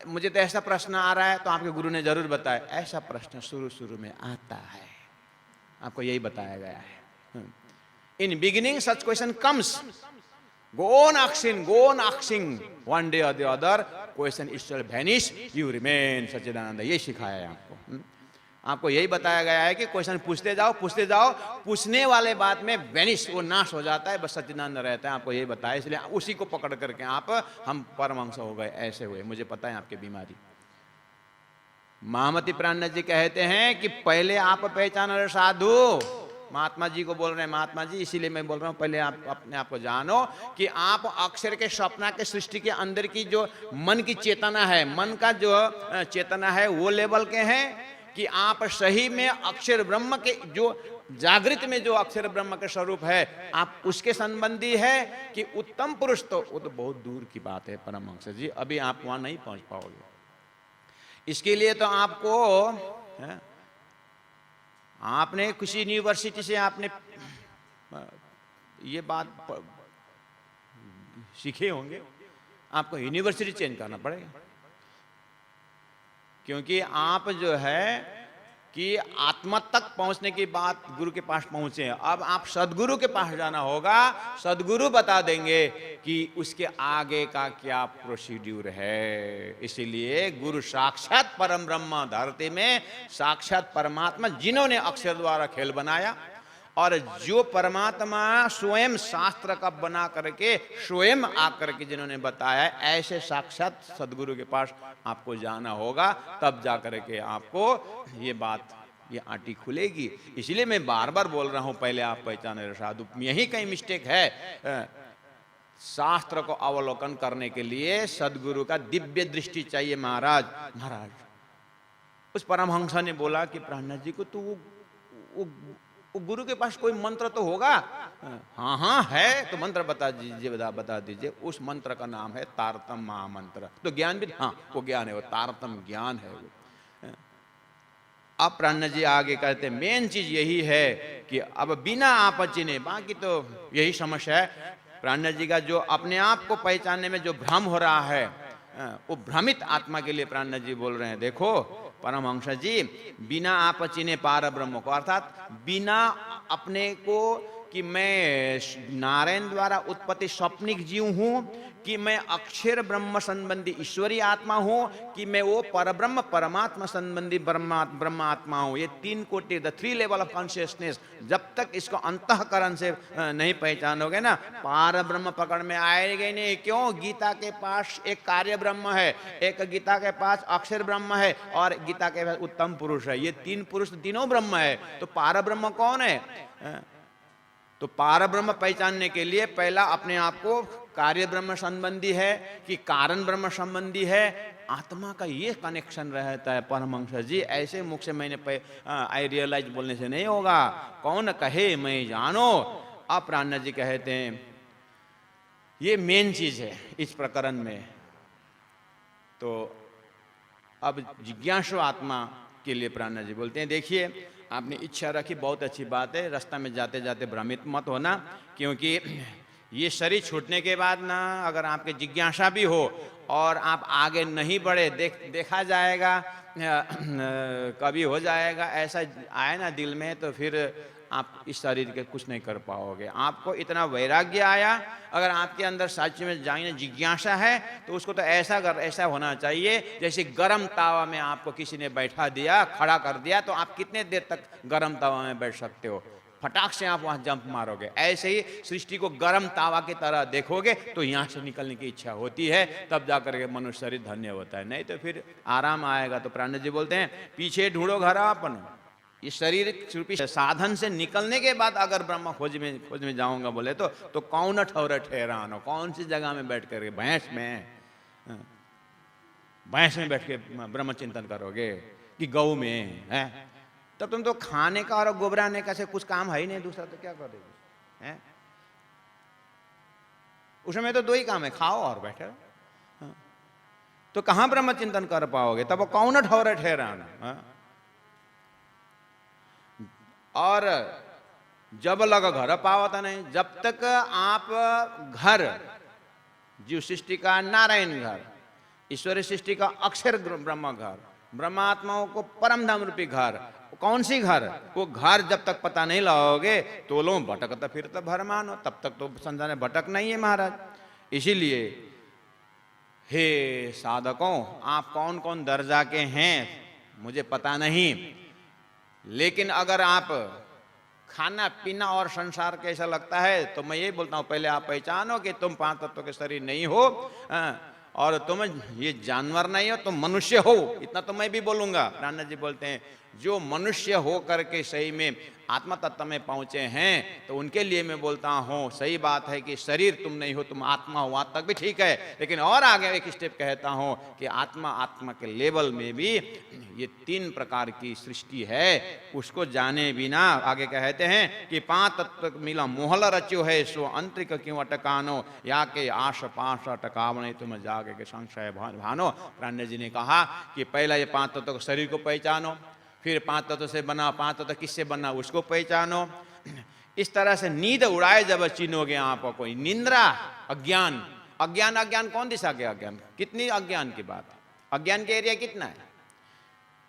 मुझे तो ऐसा प्रश्न आ रहा है। तो आपके गुरु ने जरूर बताया, ऐसा प्रश्न शुरू में आता है, आपको यही बताया गया है। In beginning such question comes, go on asking, one day or the other question itself vanish, you remain सच्चिदानंद। ये सिखाया है आपको। आपको यही बताया गया है कि क्वेश्चन पूछते जाओ, पूछने वाले बात में वेनिश, वो नाश हो जाता है, बस सच्चिदानंद रहता है। आपको यही बताया, इसलिए उसी को पकड़ करके आप हम परमहंस हो गए, ऐसे हुए। मुझे पता है आपकी बीमारी। महामती प्राणनाथ जी कहते हैं कि पहले आप पहचानो साधु। महात्मा जी को बोल रहे हैं, महात्मा जी इसीलिए मैं बोल रहा हूं, पहले आप अपने आप को जानो कि आप अक्षर के सपना के सृष्टि के अंदर की जो मन की चेतना है, मन का जो चेतना है, वो लेवल के हैं कि आप सही में अक्षर ब्रह्म के जो जागृत में जो अक्षर ब्रह्म का स्वरूप है, आप उसके संबंधी है कि उत्तम पुरुष? तो वो तो बहुत दूर की बात है परमहंस जी, अभी आप वहां नहीं पहुंच पाओगे। इसके लिए तो आपको आपने किसी यूनिवर्सिटी से आपने ये बात सीखे होंगे, आपको यूनिवर्सिटी चेंज करना पड़ेगा। क्योंकि आप जो है कि आत्मा तक पहुंचने की बात गुरु के पास पहुंचे, अब आप सदगुरु के पास जाना होगा। सदगुरु बता देंगे कि उसके आगे का क्या प्रोसीड्यूर है। इसीलिए गुरु साक्षात परम ब्रह्म, धरती में साक्षात परमात्मा, जिन्होंने अक्षर द्वारा खेल बनाया, और जो परमात्मा स्वयं शास्त्र का बना करके स्वयं आकर के जिन्होंने बताया, ऐसे साक्षात सदगुरु के पास आपको जाना होगा। तब जाकर के आपको ये बात ये आंटी खुलेगी। इसलिए मैं बार बार बोल रहा हूं पहले आप पहचाने रे साधु। यही कहीं मिस्टेक है। शास्त्र को अवलोकन करने के लिए सदगुरु का दिव्य दृष्टि चाहिए महाराज। महाराज उस परमहंस ने बोला कि प्राणनाथ जी को तो वो गुरु के पास कोई मंत्र तो होगा। हाँ हाँ है, तो मंत्र बता दीजिए, बता दीजिए। उस मंत्र का नाम है तारतम महामंत्र। तो ज्ञान भी, हाँ वो ज्ञान है, वो तारतम ज्ञान है वो। अब प्राणनाथ जी आगे कहते मेन चीज यही है कि अब बिना आप चिने, बाकी तो यही समस्या है प्राणनाथ जी का, जो अपने आप को पहचानने में जो भ्रम हो रहा है, वो भ्रमित आत्मा के लिए प्राणनाथ जी बोल रहे हैं। देखो परमहंस जी, बिना आप चिने पार ब्रह्म को, अर्थात बिना अपने को कि मैं नारायण द्वारा उत्पत्ति स्वप्निक जीव हूं, कि मैं अक्षर ब्रह्म संबंधी ईश्वरीय आत्मा हूं, कि मैं वो परब्रह्म परमात्मा संबंधी ब्रह्म आत्मा हूं। ये तीन कोटि, the three level of consciousness, जब तक इसको अंतःकरण से नहीं पहचानोगे ना, पार ब्रह्म पकड़ में आएगा नहीं। क्यों? गीता के पास एक कार्य ब्रह्म है, एक गीता के पास अक्षर ब्रह्म है, और गीता के पास उत्तम पुरुष है। ये तीन पुरुष तीनों ब्रह्म है। तो पार ब्रह्म कौन है? तो पार ब्रह्म पहचानने के लिए पहला अपने आप को कार्य ब्रह्म संबंधी है कि कारण ब्रह्म संबंधी है, आत्मा का ये कनेक्शन रहता है। परमहंस जी ऐसे मुख से मैंने आई रियलाइज बोलने से नहीं होगा। कौन कहे मैं जानो। अब प्राणनाथ जी कहते हैं ये मेन चीज है इस प्रकरण में। तो अब जिज्ञासु आत्मा के लिए प्राणनाथ जी बोलते हैं, देखिए आपने इच्छा रखी, बहुत अच्छी बात है। रास्ता में जाते जाते भ्रमित मत होना, क्योंकि ये शरीर छूटने के बाद ना अगर आपके जिज्ञासा भी हो और आप आगे नहीं बढ़े, देखा जाएगा कभी हो जाएगा ऐसा आए ना दिल में, तो फिर आप इस शरीर के कुछ नहीं कर पाओगे। आपको इतना वैराग्य आया, अगर आपके अंदर सच में जाने जिज्ञासा है, तो उसको तो ऐसा होना चाहिए जैसे गरम तावा में आपको किसी ने बैठा दिया, खड़ा कर दिया, तो आप कितने देर तक गरम तावा में बैठ सकते हो? फटाक से आप वहां जंप मारोगे। ऐसे ही सृष्टि को गरम तावा की तरह देखोगे तो यहाँ से निकलने की इच्छा होती है, तब जाकर के मनुष्य शरीर धन्य होता है, नहीं तो फिर आराम आएगा। तो प्राणनाथ जी बोलते हैं पीछे ढूंढो घर अपन। इस शरीर रूपी साधन से निकलने के बाद अगर ब्रह्म खोज में जाऊंगा बोले तो कौन ठौर ठहरानो, कौन सी जगह में बैठ करके भैंस में बैठ के ब्रह्म चिंतन करोगे कि गौ में है? तब तुम तो खाने का और गोबराने का से कुछ काम है ही नहीं, दूसरा तो क्या करोगे? हैं? उसमें तो दो ही काम है, खाओ और बैठे रहो। तो कहां ब्रह्म चिंतन कर पाओगे? तब कौन ठौर ठहराना। और जब लग घर पावता नहीं, जब तक आप घर, जीव सृष्टि का नारायण घर, ईश्वरी सृष्टि का अक्षर ब्रह्म घर, ब्रह्मात्माओं को परम धाम रूपी घर, कौन सी घर? वो घर जब तक पता नहीं लगाओगे तो लोग भटकता फिर तो भर मानो, तब तक तो संसार में भटक नहीं है महाराज। इसीलिए हे साधकों, आप कौन कौन दर्जा के हैं मुझे पता नहीं, लेकिन अगर आप खाना पीना और संसार कैसा लगता है, तो मैं ये बोलता हूं पहले आप पहचानो कि तुम पांच तत्वों के शरीर नहीं हो, और तुम ये जानवर नहीं हो, तुम मनुष्य हो। इतना तो मैं भी बोलूंगा। प्राणनाथ जी बोलते हैं जो मनुष्य हो करके सही में आत्मा तत्व में पहुंचे हैं, तो उनके लिए मैं बोलता हूं सही बात है कि शरीर तुम नहीं हो, तुम आत्मा हो, वहां तक भी ठीक है, लेकिन और आगे एक स्टेप कहता हूं कि आत्मा के लेवल में भी ये तीन प्रकार की सृष्टि है, उसको जाने बिना आगे कहते हैं कि पांच तत्व मिला मोहल रच्यो है, सो अंतरिक क्यों अटकानो, या के आश पाश अटकाव नहीं तुम जागे के संशय भानो। प्राणनाथ जी ने कहा कि पहला ये पांच तत्व शरीर को पहचानो, फिर पांच तत्व से बना, पांच तत्व किससे बना उसको पहचानो। इस तरह से नींद उड़ाए जब चिन्होगे आप कोई निंद्रा, अज्ञान कौन दिशा के अज्ञान? कितनी अज्ञान की बात? अज्ञान के एरिया कितना है?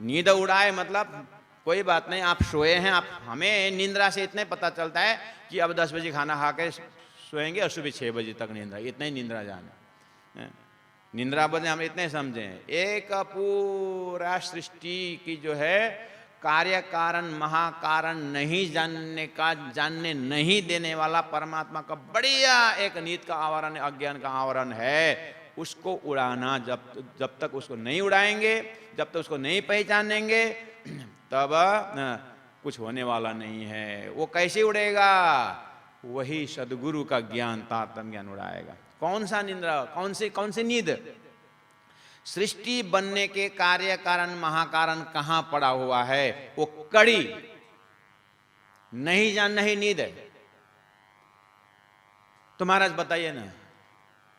नींद उड़ाए मतलब कोई बात नहीं, आप सोए हैं, आप, हमें निंद्रा से इतने पता चलता है कि अब 10 बजे खाना खा के सोएंगे और सुबह 6 बजे तक निंद्रा, इतना ही निंद्रा जाने। निंद्रा बदले हम इतने समझें, एक पूरा सृष्टि की जो है कार्य कारण महाकारण नहीं जानने नहीं देने वाला परमात्मा का बढ़िया एक नीत का आवरण, अज्ञान का आवरण है। उसको उड़ाना, जब तक उसको नहीं उड़ाएंगे, जब तक उसको नहीं पहचानेंगे, तब कुछ होने वाला नहीं है। वो कैसे उड़ेगा? वही सदगुरु का ज्ञान, तारतम्य ज्ञान उड़ाएगा। कौन सा निंद्रा, कौन सी नींद? सृष्टि बनने के कार्य कारण महाकारण कहां पड़ा हुआ है? वो कड़ी नहीं जानना ही नींद है। तो महाराज बताइए ना,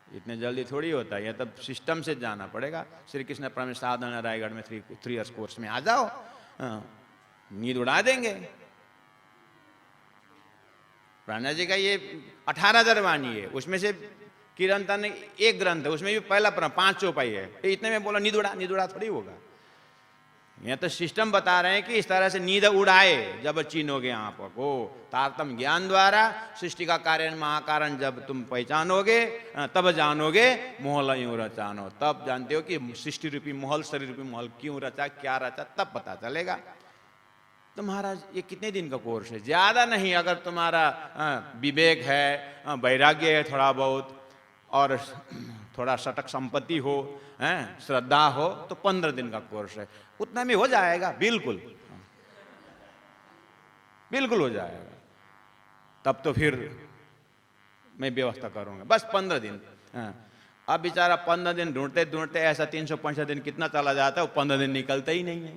इतने जल्दी थोड़ी होता है, तब सिस्टम से जाना पड़ेगा। श्री कृष्ण परमेश साधन रायगढ़ में 3 इयर्स कोर्स में आ जाओ, नींद उड़ा देंगे। प्राणा जी का ये 18 दरवानी है, उसमें से किरंतन एक ग्रंथ है, उसमें भी पहला 5 चौपाई है। इतने में बोला नींद उड़ा थोड़ी होगा। यह तो सिस्टम बता रहे हैं कि इस तरह से नींद उड़ाए जब चिन्होगे आपको तारतम्य ज्ञान द्वारा। सृष्टि का कारण महाकारण जब तुम पहचानोगे तब जानोगे मोहल यूं रचानो। तब जानते हो कि सृष्टि रूपी मोहल, शरीर रूपी मोहल क्यों रचा, क्या रचा, तब पता चलेगा। तो महाराज ये कितने दिन का कोर्स है? ज्यादा नहीं, अगर तुम्हारा विवेक है, वैराग्य है थोड़ा बहुत, और थोड़ा सटक संपत्ति हो, श्रद्धा हो, तो 15 दिन का कोर्स है। उतना में हो जाएगा, बिल्कुल बिल्कुल हो जाएगा। तब तो फिर मैं व्यवस्था करूंगा, बस 15 दिन। अब बेचारा 15 दिन ढूंढते ढूंढते ऐसा 365 दिन कितना चला जाता है, वो 15 दिन निकलते ही नहीं है।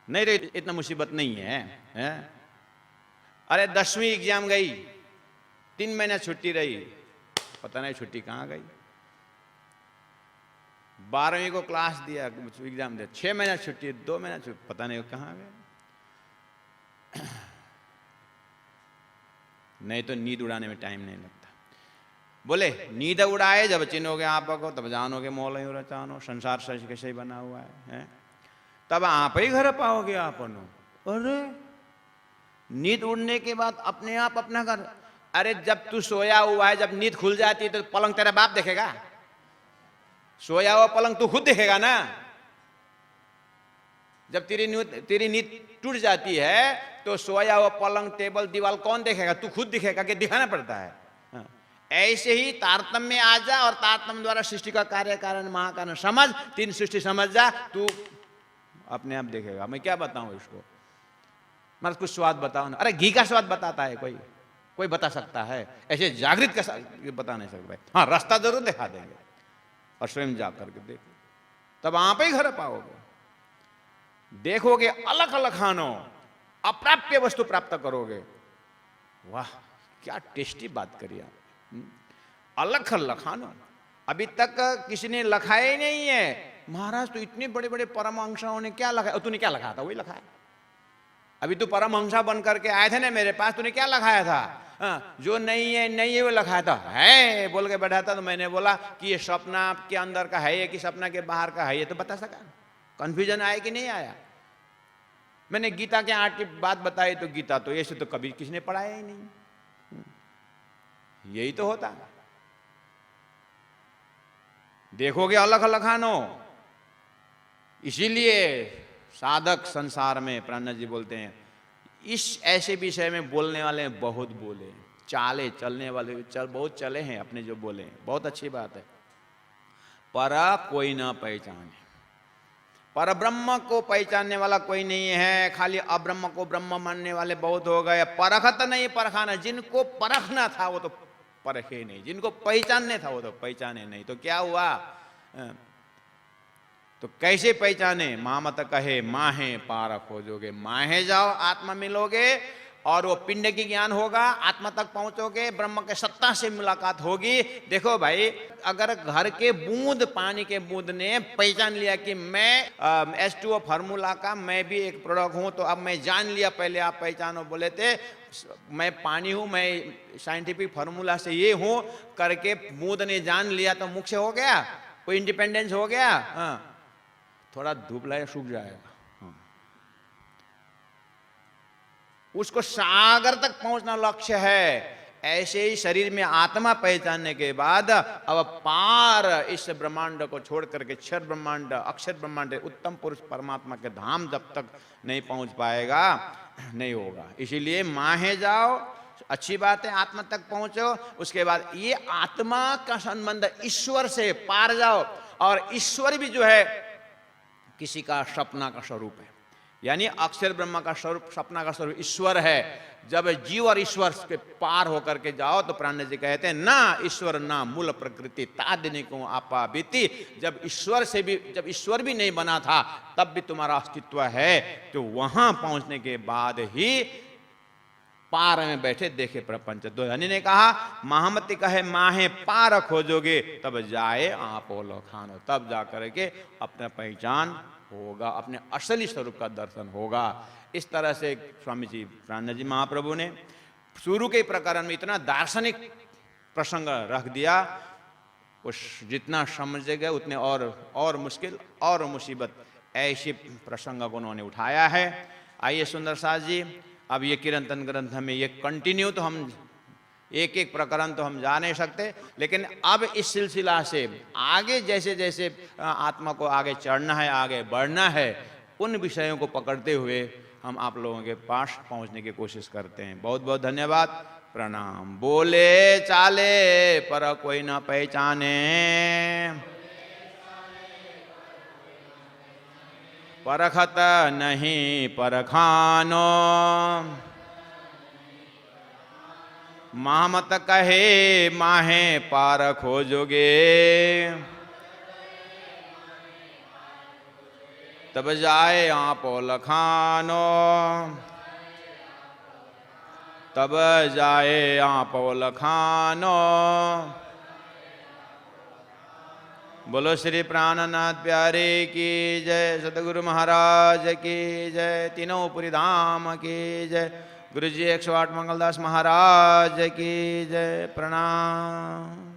नहीं रे, इतना मुसीबत नहीं है, अरे 10वीं एग्जाम गई, 3 महीना छुट्टी रही, पता नहीं छुट्टी कहां गई। 12वीं को क्लास दिया, एग्जाम दिया, 6 महीना छुट्टी, 2 महीना छुट्टी, पता नहीं कहां गए। नहीं तो नींद उड़ाने में टाइम नहीं लगता। बोले नींद उड़ाए जब चिन्होगे आपको तब जानोगे मोल ही रचानो। संसार सच कैसे ही बना हुआ है, तब आप ही घर पाओगे आपनो। अरे नींद उड़ने के बाद अपने आप अपना घर। अरे जब तू सोया हुआ है, जब नींद खुल जाती है तो पलंग तेरा बाप देखेगा? सोया हुआ पलंग तू खुद देखेगा ना। जब तेरी नींद टूट जाती है तो सोया हुआ पलंग, टेबल, दीवार कौन देखेगा? तू खुद दिखेगा कि दिखाना पड़ता है। ऐसे ही तारतम्य में आ जा और तारतम्य द्वारा सृष्टि का कार्य कारण महाकारण समझ, 3 सृष्टि समझ जा, तू अपने आप देखेगा। मैं क्या बताऊं इसको? मतलब कुछ स्वाद बताओ ना। अरे घी का स्वाद बताता है कोई बता सकता है? ऐसे जागृत का बता नहीं सकता। हाँ, रास्ता जरूर दिखा देंगे, और स्वयं जा करके देखो, तब आप ही घर पाओगे। देखोगे अलग अलग खानो, अप्राप्य वस्तु प्राप्त करोगे। वाह क्या टेस्टी बात करी आप। अलग अलग खानो, अभी तक किसी ने लखाया ही नहीं है। महाराज तो इतने बड़े बड़े परमहंसाओं ने क्या लखाया? तूने क्या लखाया था? वही लखाया। अभी तू परमहंसा बन करके आए थे ना मेरे पास, तूने क्या लखाया था? जो नहीं है वो लखाया था। है बोल के बैठा था, तो मैंने बोला कि ये सपना आपके अंदर का है कि सपना के बाहर का है, ये तो बता सका। कंफ्यूजन आया कि नहीं आया? मैंने गीता के 8 की बात बताई, तो गीता तो ऐसे तो कभी किसी ने पढ़ाया ही नहीं। यही तो होता। देखोगे अलग अलग खानो। इसीलिए साधक संसार में प्राणा जी बोलते हैं, इस ऐसे विषय में बोलने वाले बहुत बोले, चाले चलने वाले बहुत चले हैं अपने जो बोले, बहुत अच्छी बात है। पर कोई ना पहचाने, पर ब्रह्म को पहचानने वाला कोई नहीं है। खाली अब्रह्म को ब्रह्म मानने वाले बहुत हो गए। परखत नहीं परखाना, जिनको परखना था वो तो परखे नहीं, जिनको पहचानने था वो तो पहचाने नहीं। तो क्या हुआ? तो कैसे पहचाने? मामत कहे माहे पारख हो जोगे। माहे जाओ, आत्मा मिलोगे, और वो पिंड की ज्ञान होगा, आत्मा तक पहुंचोगे, ब्रह्म के सत्ता से मुलाकात होगी। देखो भाई, अगर घर के बूंद, पानी के बूंद ने पहचान लिया कि मैं H2O फार्मूला का मैं भी एक प्रोडक्ट हूं, तो अब मैं जान लिया। पहले आप पहचानो बोले थे, मैं पानी हूं, मैं साइंटिफिक फार्मूला से ये हूं करके बूंद ने जान लिया, तो मुख से हो गया, कोई इंडिपेंडेंस हो गया। थोड़ा धूप लाए सूख जाएगा। उसको सागर तक पहुंचना लक्ष्य है। ऐसे ही शरीर में आत्मा पहचानने के बाद अब पार इस ब्रह्मांड को छोड़ करके क्षर ब्रह्मांड, अक्षर ब्रह्मांड, उत्तम पुरुष परमात्मा के धाम जब तक नहीं पहुंच पाएगा, नहीं होगा। इसीलिए माहे जाओ, अच्छी बात है, आत्मा तक पहुंचो। उसके बाद ये आत्मा का संबंध ईश्वर से पार जाओ, और ईश्वर भी जो है किसी का सपना का स्वरूप है, यानी अक्षर ब्रह्म का स्वरूप सपना का स्वरूप ईश्वर है। जब जीव और ईश्वर के पार होकर के जाओ तो प्राण जी कहते हैं ना ईश्वर ना मूल प्रकृति तादनिको आपा बीती। जब ईश्वर भी नहीं बना था तब भी तुम्हारा अस्तित्व है, तो वहां पहुंचने के बाद ही पार में बैठे देखे प्रपंच। दो धनी ने कहा महामती कहे माहे पार खोजोगे तब जाए आप लो खानो, तब जा करके अपना पहचान होगा, अपने असली स्वरूप का दर्शन होगा। इस तरह से स्वामी जी प्राणनाथ जी महाप्रभु ने शुरू के प्रकरण में इतना दार्शनिक प्रसंग रख दिया, उस जितना समझेगा उतने और मुश्किल और मुसीबत ऐसे प्रसंग को उन्होंने उठाया है। आइए सुंदर साथ जी, अब ये कीर्तन ग्रंथ में ये कंटिन्यू तो हम एक एक प्रकरण तो हम जा नहीं सकते, लेकिन अब इस सिलसिला से आगे जैसे जैसे आत्मा को आगे चढ़ना है, आगे बढ़ना है, उन विषयों को पकड़ते हुए हम आप लोगों के पास पहुंचने की कोशिश करते हैं। बहुत बहुत धन्यवाद, प्रणाम। बोले चाले पर कोई न पहचाने, परखत नहीं परखानो, मामत कहे माहे पार खोजोगे, तब जाए आप लखानो, तब जाए आप लखानो। बोलो श्री प्राणनाथ प्यारे की जय, सतगुरु महाराज की जय, तीनों पुरी धाम की जय, गुरु जी 108 मंगलदास महाराज की जय, प्रणाम।